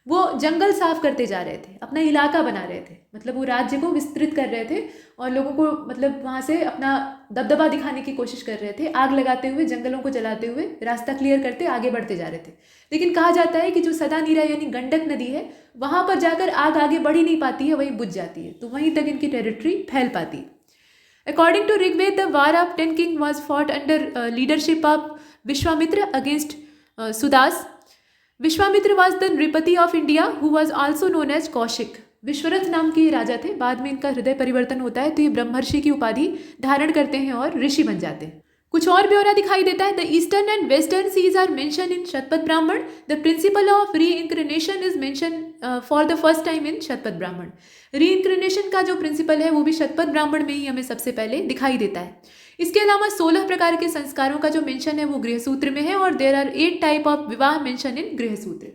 वो जंगल साफ करते जा रहे थे, अपना इलाका बना रहे थे, मतलब वो राज्य को विस्तृत कर रहे थे और लोगों को मतलब वहाँ से अपना दबदबा दिखाने की कोशिश कर रहे थे। आग लगाते हुए, जंगलों को जलाते हुए, रास्ता क्लियर करते आगे बढ़ते जा रहे थे। लेकिन कहा जाता है कि जो सदा नीरा यानी गंडक नदी है, वहाँ पर जाकर आग आगे बढ़ ही नहीं पाती है, वहीं बुझ जाती है, तो वहीं तक इनकी टेरिटरी फैल पाती है। According to Rigved, the war of 10 king was fought under leadership of Vishwamitra against Sudas. Vishwamitra was the Nripati of India, who was also known as Kaushik. Vishwarath नाम के राजा थे। बाद में इनका हृदय परिवर्तन होता है, तो ये ब्रह्मर्षि की उपाधि धारण करते हैं और ऋषि बन जाते हैं। कुछ और ब्यौरा दिखाई देता है। The eastern and western seas are mention in Shatapatha Brahmana. The principle of reincarnation is mention for the first time in Shatapatha Brahmana. Reincarnation का जो प्रिंसिपल है वो भी शतपथ ब्राह्मण में ही हमें सबसे पहले दिखाई देता है। इसके अलावा 16 प्रकार के संस्कारों का जो मेंशन है वो गृहसूत्र में है, और देयर आर 8 टाइप ऑफ विवाह मेंशन इन गृहसूत्र।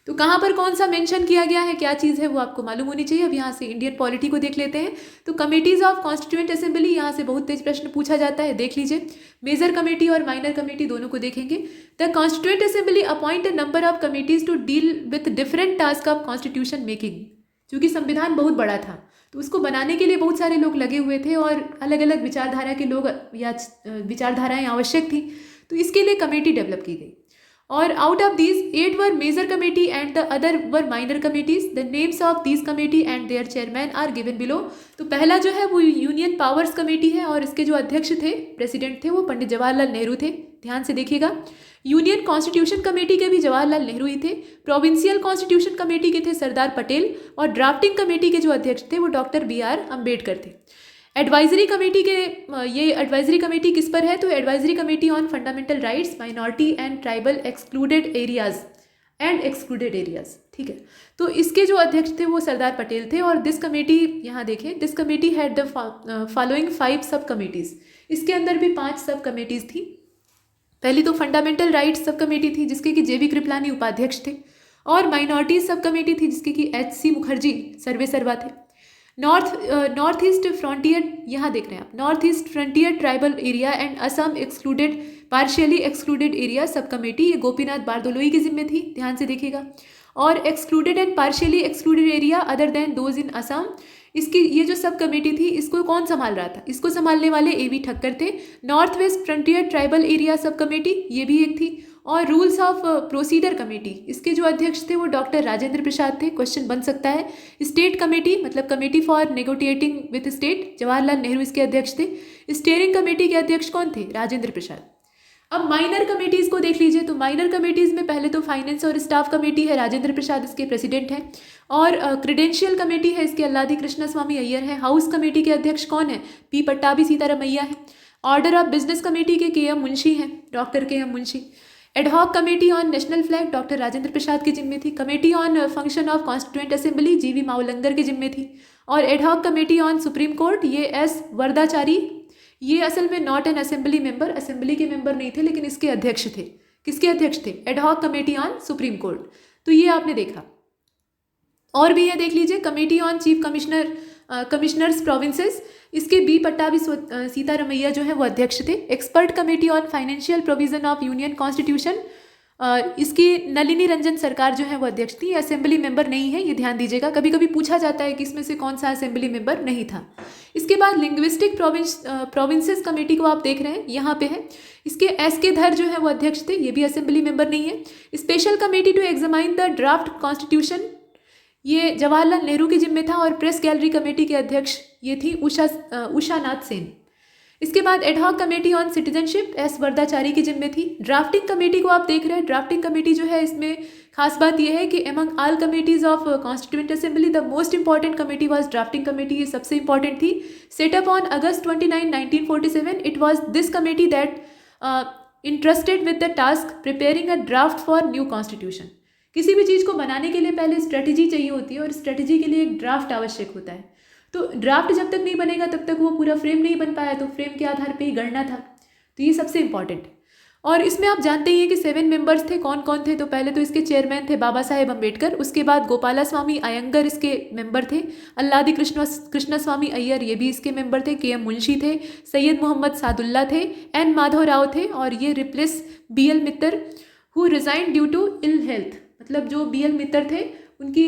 तो कहाँ पर कौन सा मेंशन किया गया है, क्या चीज़ है, वो आपको मालूम होनी चाहिए। अब यहाँ से इंडियन पॉलिटी को देख लेते हैं। तो कमेटीज ऑफ कॉन्स्टिट्यूएंट असेंबली, यहाँ से बहुत तेज प्रश्न पूछा जाता है, देख लीजिए। मेजर कमेटी और माइनर कमेटी दोनों को देखेंगे। The constituent assembly appoint a number of committees to deal with different task of constitution making. क्योंकि संविधान बहुत बड़ा था तो उसको बनाने के लिए बहुत सारे लोग लगे हुए थे और अलग अलग विचारधारा के लोग या विचारधाराएं आवश्यक थी, तो इसके लिए कमेटी डेवलप की गई। और out of these 8 were major committee and the other were minor committees. The names of these committee and their chairman are given below. तो पहला जो है वो यूनियन पावर्स कमेटी है और इसके जो अध्यक्ष थे, प्रेसिडेंट थे, वो पंडित जवाहरलाल नेहरू थे। ध्यान से देखिएगा। यूनियन कॉन्स्टिट्यूशन कमेटी के भी जवाहरलाल नेहरू ही थे। प्रोविंशियल कॉन्स्टिट्यूशन कमेटी के थे सरदार पटेल, और ड्राफ्टिंग कमेटी के जो अध्यक्ष थे वो डॉक्टर BR अम्बेडकर थे। एडवाइजरी कमेटी के ये एडवाइजरी कमेटी किस पर है, तो advisory committee on fundamental rights, minority and tribal excluded areas ठीक है। तो इसके जो अध्यक्ष थे वो सरदार पटेल थे। और दिस कमेटी, यहाँ देखें, this committee had the following 5 सब कमेटीज। इसके अंदर भी 5 सब कमेटीज थी। पहली तो फंडामेंटल राइट्स सब कमेटी थी जिसके कि JB कृपलानी उपाध्यक्ष थे, और माइनॉरिटीज सब कमेटी थी जिसके कि HC मुखर्जी सर्वेसर्वा थे। नॉर्थ ईस्ट फ्रंटियर, यहाँ देख रहे हैं आप, north east frontier tribal area and Assam excluded partially excluded area sub committee, ये गोपीनाथ बारदोलोई की जिम्मे थी। ध्यान से देखिएगा। और excluded and partially excluded area other than those in Assam, इसकी ये जो सब कमेटी थी इसको कौन संभाल रहा था, इसको संभालने वाले AB ठक्कर थे। North west frontier tribal area sub committee, ये भी एक थी। और रूल्स ऑफ प्रोसीडर कमेटी, इसके जो अध्यक्ष थे वो डॉक्टर राजेंद्र प्रसाद थे। क्वेश्चन बन सकता है। स्टेट कमेटी मतलब committee for negotiating with state, Jawaharlal Nehru इसके अध्यक्ष थे। स्टीयरिंग कमेटी के अध्यक्ष कौन थे, राजेंद्र प्रसाद। अब माइनर कमेटीज को देख लीजिए। तो माइनर कमेटीज में पहले तो फाइनेंस और स्टाफ कमेटी है, राजेंद्र प्रसाद इसके प्रेसिडेंट हैं। और क्रेडेंशियल कमेटी है, इसके अल्लादी कृष्ण स्वामी अय्यर है। हाउस कमेटी के अध्यक्ष कौन है, P पट्टाभी सीतारमैया है। ऑर्डर ऑफ बिजनेस कमेटी के KM मुंशी हैं, doctor KM Munshi. Ad hoc committee on national flag doctor Rajendra Prasad की जिम्मे थी। Committee on function of constituent assembly GV Mavalankar की जिम्मे थी। और ad hoc committee on supreme court, ये S वरदाचारी, ये असल में not an assembly member, assembly के मेंबर नहीं थे लेकिन इसके अध्यक्ष थे। किसके अध्यक्ष थे, ad hoc committee on supreme court. तो ये आपने देखा। और भी ये देख लीजिए, committee on chief commissioners provinces, इसके B पट्टाभी सीतारमैया जो है वो अध्यक्ष थे। Expert committee on financial provision of union constitution, इसकी नलिनी रंजन सरकार जो है वो अध्यक्ष थी, असेंबली मेंबर नहीं है, ये ध्यान दीजिएगा। कभी कभी पूछा जाता है कि इसमें से कौन सा असेंबली मेंबर नहीं था। इसके बाद लिंग्विस्टिक प्रोविंसेस कमेटी को आप देख रहे हैं, यहाँ पे है। इसके एस.के. धर जो है वो अध्यक्ष थे, ये भी असेंबली मेंबर नहीं है। Special committee to examine the draft constitution, ये जवाहरलाल नेहरू के जिम्मे था। और प्रेस गैलरी कमेटी के अध्यक्ष ये थी उषा नाथ सेन। इसके बाद ad hoc committee on citizenship S Varadachari की जिम्मे थी। ड्राफ्टिंग कमेटी को आप देख रहे हैं, ड्राफ्टिंग कमेटी जो है इसमें खास बात यह है कि among all committees of constituent assembly the most important committee was drafting committee, ये सबसे इंपॉर्टेंट थी। Setup on August 29, 1947, it was this committee that interested with the task preparing a draft for new constitution. किसी भी चीज़ को बनाने के लिए पहले स्ट्रेटजी चाहिए होती है और स्ट्रेटजी के लिए एक ड्राफ्ट आवश्यक होता है। तो ड्राफ्ट जब तक नहीं बनेगा तब तक वो पूरा फ्रेम नहीं बन पाया, तो फ्रेम के आधार पे ही गढ़ना था। तो ये सबसे इंपॉर्टेंट। और इसमें आप जानते ही हैं कि 7 मेंबर्स थे। कौन कौन थे? तो पहले तो इसके चेयरमैन थे बाबा साहेब अम्बेडकर, उसके बाद गोपाला स्वामी अयंगर इसके मेंबर थे, अल्लादी कृष्ण स्वामी अय्यर ये भी इसके मेंबर थे, के.एम. मुंशी थे, सैयद मोहम्मद सादुल्ला थे, एन माधव राव थे, और ये replace B L. Mitter who resign due to ill health. मतलब जो बी.एल. मित्तर थे उनकी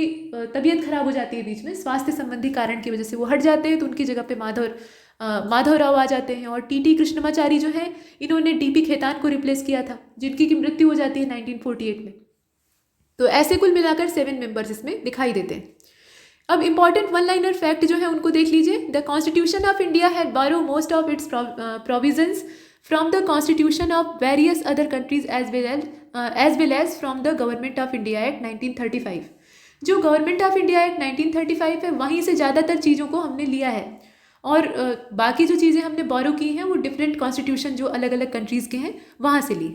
तबीयत खराब हो जाती है बीच में, स्वास्थ्य संबंधी कारण की वजह से वो हट जाते हैं, तो उनकी जगह पे माधव राव आ जाते हैं। और टी.टी. कृष्णमाचारी जो हैं, इन्होंने डी.पी. खेतान को रिप्लेस किया था, जिनकी की मृत्यु हो जाती है 1948 में। तो ऐसे कुल मिलाकर 7 मेंबर्स इसमें दिखाई देते हैं। अब इंपॉर्टेंट वन लाइनर फैक्ट जो है उनको देख लीजिए। The constitution of India had borrow most of its provisions from the constitution of various other countries as well as from the government of India act 1935। जो गवर्नमेंट ऑफ इंडिया एक्ट 1935 है वहीं से ज़्यादातर चीज़ों को हमने लिया है, और बाकी जो चीज़ें हमने बोरो की हैं वो डिफरेंट कॉन्स्टिट्यूशन जो अलग अलग कंट्रीज़ के हैं वहाँ से ली।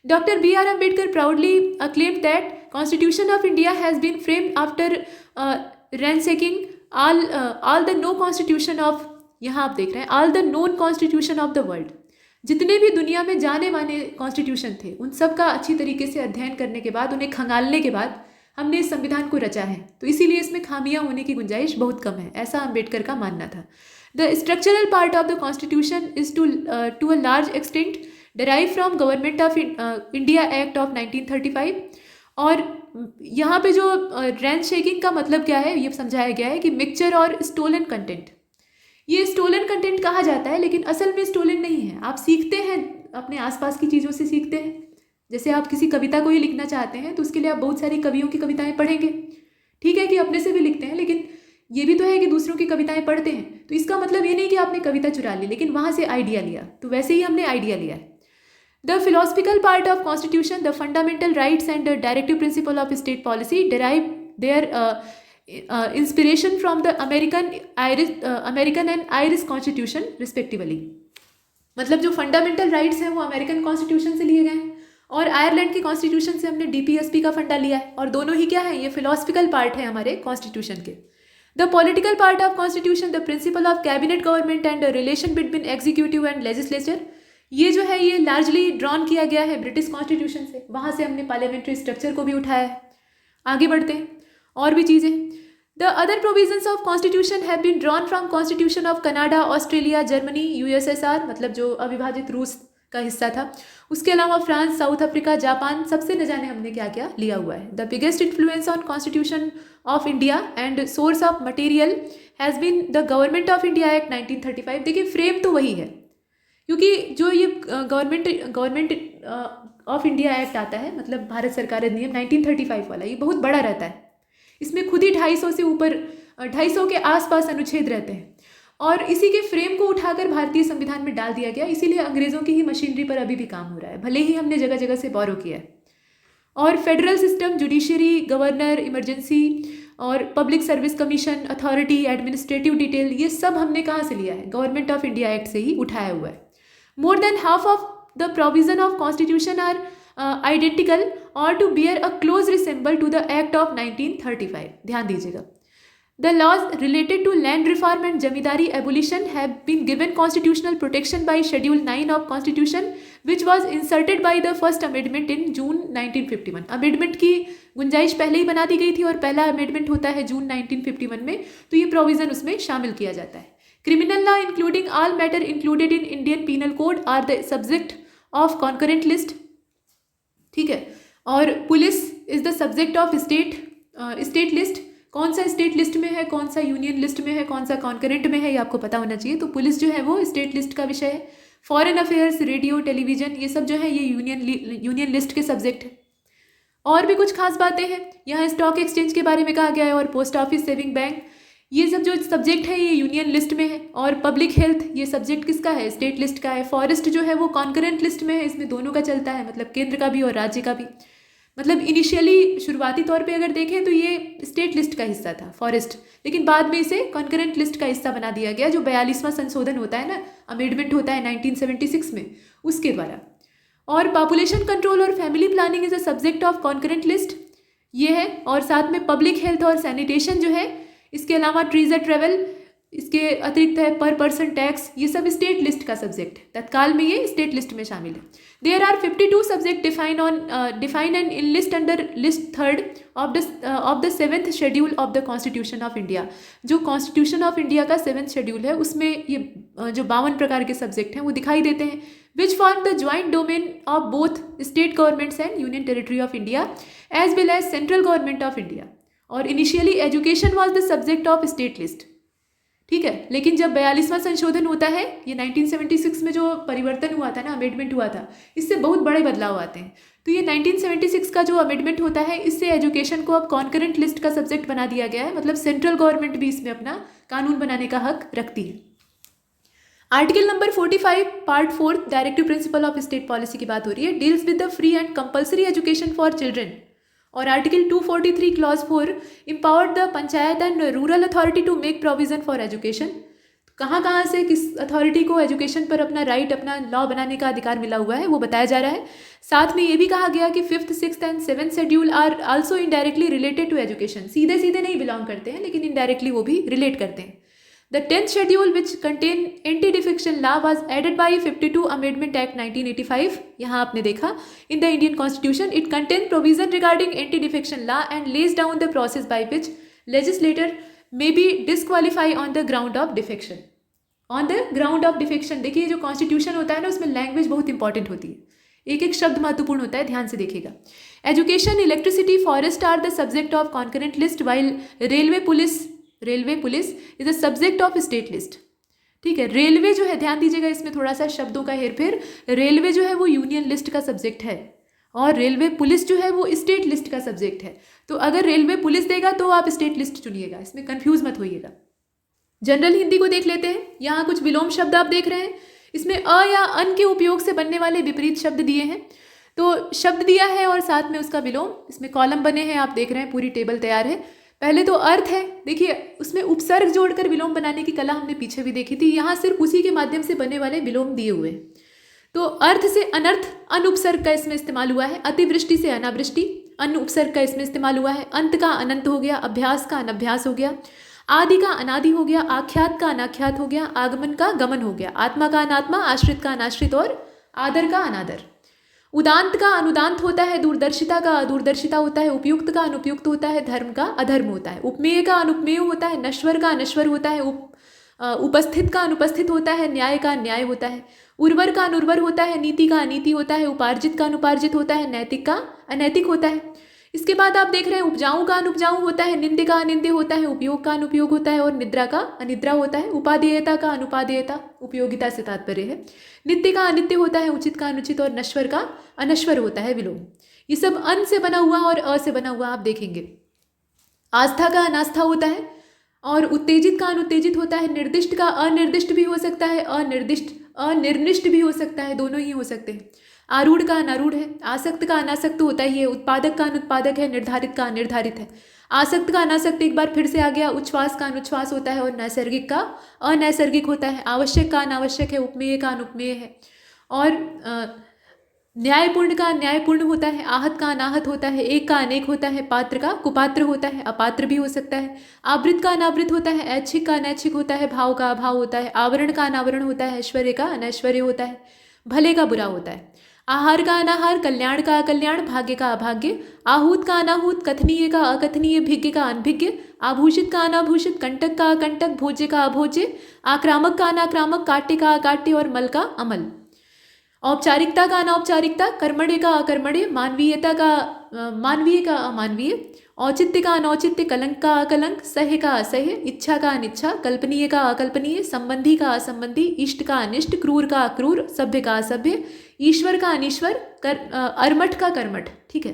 Doctor B.R. Ambedkar proudly acclaimed that Constitution of India has been framed after ransacking all the no constitution of, यहाँ आप देख रहे हैं, all the known constitution of the world। जितने भी दुनिया में जाने माने कॉन्स्टिट्यूशन थे उन सब का अच्छी तरीके से अध्ययन करने के बाद, उन्हें खंगालने के बाद हमने इस संविधान को रचा है। तो इसीलिए इसमें खामियां होने की गुंजाइश बहुत कम है, ऐसा अम्बेडकर का मानना था। The structural part of the constitution is to a large extent derive from government of India act of 1935। और यहाँ पे जो रैंक शेकिंग का मतलब क्या है ये समझाया गया है कि मिक्सचर और स्टोलन कंटेंट। ये स्टोलन कंटेंट कहा जाता है, लेकिन असल में स्टोलन नहीं है। आप सीखते हैं, अपने आसपास की चीज़ों से सीखते हैं। जैसे आप किसी कविता को ही लिखना चाहते हैं तो उसके लिए आप बहुत सारी कवियों की कविताएं पढ़ेंगे। ठीक है कि अपने से भी लिखते हैं, लेकिन ये भी तो है कि दूसरों की कविताएं पढ़ते हैं। तो इसका मतलब ये नहीं कि आपने कविता चुरा ली, लेकिन वहाँ से आइडिया लिया। तो वैसे ही हमने आइडिया लिया है। The philosophical part of constitution, the fundamental rights and the directive principle of state policy derive their inspiration from the American and Irish constitution respectively. मतलब जो फंडामेंटल राइट्स हैं वो अमेरिकन कॉन्स्टिट्यूशन से लिए गए हैं, और आयरलैंड के कॉन्स्टिट्यूशन से हमने DPSP का फंडा लिया है। और दोनों ही क्या है, ये फिलोसफिकल पार्ट है हमारे कॉन्स्टिट्यूशन के। The political part of constitution, the principle of cabinet government and relation between executive and legislature, ये जो है ये लार्जली ड्रॉन किया गया है ब्रिटिश कॉन्स्टिट्यूशन से। वहाँ से हमने पार्लियामेंट्री स्ट्रक्चर को भी उठाया है। आगे बढ़ते हैं, और भी चीज़ें। The other provisions of constitution have been drawn from constitution of Canada, Australia, Germany, USSR, मतलब जो अविभाजित रूस का हिस्सा था। उसके अलावा फ्रांस, साउथ अफ्रीका, जापान, सबसे न जाने हमने क्या क्या लिया हुआ है। The biggest influence on constitution of India and source of material has been the government of India act 1935। देखिए फ्रेम तो वही है, क्योंकि जो ये गवर्नमेंट ऑफ इंडिया एक्ट आता है, मतलब भारत सरकार अधिनियम 1935 वाला, ये बहुत बड़ा रहता है। इसमें खुद ही 250 से ऊपर 250 के आसपास अनुच्छेद रहते हैं, और इसी के फ्रेम को उठाकर भारतीय संविधान में डाल दिया गया। इसीलिए अंग्रेज़ों की ही मशीनरी पर अभी भी काम हो रहा है, भले ही हमने जगह जगह से बोरो किया है। और federal system, judiciary, governor, emergency और public service commission, authority, administrative detail, ये सब हमने कहाँ से लिया है, गवर्नमेंट ऑफ इंडिया एक्ट से ही उठाया हुआ है। More than half of the provision of constitution are identical or to bear a close resemble to the act of 1935। ध्यान दीजिएगा। The laws related to land reform and zamindari abolition have been given constitutional protection by Schedule 9 of Constitution, which was inserted by the first amendment in June 1951। Amendment की गुंजाइश पहले ही बना दी गई थी, और पहला अमेंडमेंट होता है जून 1951 में, तो ये प्रोविज़न उसमें शामिल किया जाता है। Criminal law including all matter included in Indian penal code are the subject of concurrent list. ठीक है, और police is the subject of state list. कौन सा स्टेट लिस्ट में है, कौन सा यूनियन लिस्ट में है, कौन सा कॉन्करेंट में है, ये आपको पता होना चाहिए। तो पुलिस जो है वो स्टेट लिस्ट का विषय है। फॉरेन अफेयर्स, रेडियो, टेलीविज़न, ये सब जो है ये यूनियन लिस्ट के सब्जेक्ट है। और भी कुछ खास बातें हैं यहाँ, स्टॉक एक्सचेंज के बारे में कहा गया है, और पोस्ट ऑफिस, सेविंग बैंक, ये सब जो सब्जेक्ट है ये यूनियन लिस्ट में है। और पब्लिक हेल्थ, ये सब्जेक्ट किसका है, स्टेट लिस्ट का है। फॉरेस्ट जो है वो कॉन्करेंट लिस्ट में है, इसमें दोनों का चलता है, मतलब केंद्र का भी और राज्य का भी। मतलब इनिशियली शुरुआती तौर पे अगर देखें तो ये स्टेट लिस्ट का हिस्सा था फॉरेस्ट, लेकिन बाद में इसे कॉन्करेंट लिस्ट का हिस्सा बना दिया गया, जो 42वां संशोधन होता है ना, अमेंडमेंट होता है 1976 में, उसके द्वारा। और पॉपुलेशन कंट्रोल और family planning is a subject of concurrent list, ये है। और साथ में पब्लिक हेल्थ और सैनिटेशन जो है, इसके अलावा ट्रीजर ट्रेवल, इसके अतिरिक्त है पर पर्सन टैक्स, ये सब स्टेट लिस्ट का सब्जेक्ट है। तत्काल में ये स्टेट लिस्ट में शामिल है। There are 52 subject define and list under list 3rd of the 7th schedule of the constitution of India. जो कॉन्स्टिट्यूशन ऑफ इंडिया का 7th शेड्यूल है उसमें ये जो 52 प्रकार के सब्जेक्ट हैं वो दिखाई देते हैं। Which form the joint domain of both state governments and union territory of India as well as central government of India. और initially education was the subject of state list, ठीक है। लेकिन जब 42वां संशोधन होता है, ये 1976 में जो परिवर्तन हुआ था ना, अमेंडमेंट हुआ था, इससे बहुत बड़े बदलाव आते हैं। तो ये 1976 का जो अमेंडमेंट होता है, इससे एजुकेशन को अब कॉन्करेंट लिस्ट का सब्जेक्ट बना दिया गया है। मतलब सेंट्रल गवर्नमेंट भी इसमें अपना कानून बनाने का हक रखती है। Article number 45 part 4 directive principle of state policy की बात हो रही है, deals with the free and compulsory education for children. और article 243 clause 4 empowered the panchayat and rural authority to make provision for education. कहाँ कहाँ से किस अथॉरिटी को एजुकेशन पर अपना राइट, अपना लॉ बनाने का अधिकार मिला हुआ है वो बताया जा रहा है। साथ में ये भी कहा गया कि 5th, 6th and 7th schedule are also indirectly related to education. सीधे सीधे नहीं बिलोंग करते हैं, लेकिन इनडायरेक्टली वो भी रिलेट करते हैं। The 10th schedule, which contain anti-defection law, was added by 52 Amendment Act 1985. यहाँ आपने देखा, in the Indian Constitution, it contains provision regarding anti-defection law and lays down the process by which legislator may be disqualified on the ground of defection. On the ground of defection, देखिए जो constitution होता है ना, उसमें language बहुत important होती है, एक एक शब्द महत्वपूर्ण होता है, ध्यान से देखिएगा। Education, electricity, forest are the subject of concurrent list, while railway police is a subject of state list, ठीक है। रेलवे जो है, ध्यान दीजिएगा इसमें थोड़ा सा शब्दों का हेरफेर, रेलवे जो है वो यूनियन लिस्ट का सब्जेक्ट है और रेलवे पुलिस जो है वो स्टेट लिस्ट का सब्जेक्ट है। तो अगर रेलवे पुलिस देगा तो आप स्टेट लिस्ट चुनिएगा, इसमें कंफ्यूज मत होइएगा। जनरल हिंदी को देख लेते हैं। यहाँ कुछ विलोम शब्द आप देख रहे हैं, इसमें अ या अन के उपयोग से बनने वाले विपरीत शब्द दिए हैं। तो शब्द दिया है और साथ में उसका विलोम, इसमें कॉलम बने हैं, आप देख रहे हैं, पूरी टेबल तैयार है। पहले तो अर्थ है, देखिए उसमें उपसर्ग जोड़कर विलोम बनाने की कला हमने पीछे भी देखी थी, यहाँ सिर्फ उसी के माध्यम से बने वाले विलोम दिए हुए हैं। तो अर्थ से अनर्थ, अन उपसर्ग का इसमें इस्तेमाल हुआ है। अतिवृष्टि से अनावृष्टि, अन उपसर्ग का इसमें इस्तेमाल हुआ है। अंत का अनंत हो गया, अभ्यास का अनभ्यास हो गया, आदि का अनादि हो गया, आख्यात का अनाख्यात हो गया, आगमन का गमन हो गया, आत्मा का अनात्मा, आश्रित का अनाश्रित और आदर का अनादर। उदांत का अनुदांत होता है, दूरदर्शिता का अदूरदर्शिता होता है, उपयुक्त का अनुपयुक्त होता है, धर्म का अधर्म होता है, उपमेय का अनुपमेय होता है, नश्वर का अनश्वर होता है, उपस्थित का अनुपस्थित होता है, न्याय का अन्याय होता है, उर्वर का अनुर्वर होता है, नीति का अनीति होता है, उपार्जित का अनुपार्जित होता है, नैतिक का अनैतिक होता है। इसके बाद आप देख रहे हैं उपजाऊ का अनुपजाऊ होता है, निंद्य का अनिंद्य होता है, उपयोग का अनुपयोग होता है और निद्रा का अनिद्रा होता है। उपादेयता का अनुपादेयता, उपयोगिता से तात्पर्य है। नित्य का अनित्य होता है, उचित का अनुचित और नश्वर का अनश्वर होता है, विलोम। ये सब अन से बना हुआ और अ से बना हुआ आप देखेंगे। आस्था का अनास्था होता है और उत्तेजित का अनुत्तेजित होता है। निर्दिष्ट का अनिर्दिष्ट भी हो सकता है, अनिर्निष्ट भी हो सकता है, दोनों ही हो सकते हैं। आरूढ़ का अनारूढ़ है, आसक्त का अनासक्त होता ही है, उत्पादक का अनुत्पादक है, निर्धारित का अनिर्धारित है। आसक्त का अनासक्त एक बार फिर से आ गया, उच्छ्वास का अनुच्छ्वास होता है और नैसर्गिक का अनैसर्गिक होता है। आवश्यक का अनावश्यक है, उपमेय का अनुपमेय है और न्यायपूर्ण का न्यायपूर्ण होता है। आहत का अनाहत होता है, एक का अनेक होता है, पात्र का कुपात्र होता है, अपात्र भी हो सकता है। आवृत का अनावृत होता है, ऐच्छिक का अनैच्छिक होता है, भाव का अभाव होता है। आवरण का अनावरण होता है, ऐश्वर्य का अनैश्वर्य होता है, भले का बुरा होता है। आहार का अनाहार, कल्याण का अकल्याण, भाग्य का अभाग्य। आहूत का अनाहूत, कथनीय का अकथनीय, भिज्ञ का अनभिज्ञ। आभूषित का अनाभूषित, कंटक का अकंटक, भोज्य का अभोज्य। आक्रामक का अनाक्रामक, काट्य का अकाट्य और मल का अमल। औपचारिकता का अनौपचारिकता, कर्मण्य का अकर्मण्य, मानवीयता का मानवीय का अमानवीय, औचित्य का अनौचित्य, कलंक का अकलंक, सह्य का असह्य, इच्छा का अनिच्छा, कल्पनीय का अकल्पनीय, संबंधी का असंबंधी, इष्ट का अनिष्ट, क्रूर का अक्रूर, सभ्य का असभ्य, ईश्वर का अनीश्वर, अर्मठ का कर्मठ। ठीक है,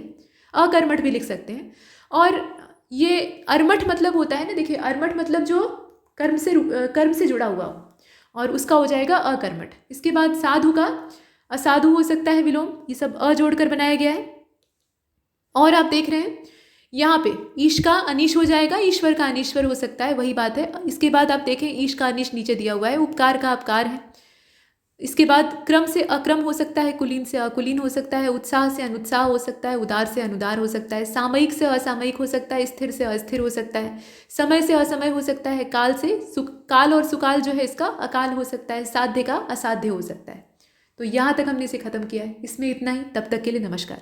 अकर्मठ भी लिख सकते हैं। और ये अर्मठ मतलब होता है ना, देखिए अर्मठ मतलब जो कर्म से जुड़ा हुआ हो, और उसका हो जाएगा अकर्मठ। इसके बाद साधु का असाधु हो सकता है विलोम, ये सब अ जोड़कर बनाया गया है। और आप देख रहे हैं यहाँ पे ईश का अनीश हो जाएगा, ईश्वर का अनीश्वर हो सकता है, वही बात है। इसके बाद आप देखें ईश का अनीश नीचे दिया हुआ है, उपकार का अपकार है। इसके बाद क्रम से अक्रम हो सकता है, कुलीन से अकुलीन हो सकता है, उत्साह से अनुत्साह हो सकता है, उदार से अनुदार हो सकता है, सामयिक से असामयिक हो सकता है, स्थिर से अस्थिर हो सकता है, समय से असमय हो सकता है, काल से काल और सुकाल जो है इसका अकाल हो सकता है, साध्य का असाध्य हो सकता है। तो यहाँ तक हमने इसे खत्म किया है। इसमें इतना ही, तब तक के लिए नमस्कार।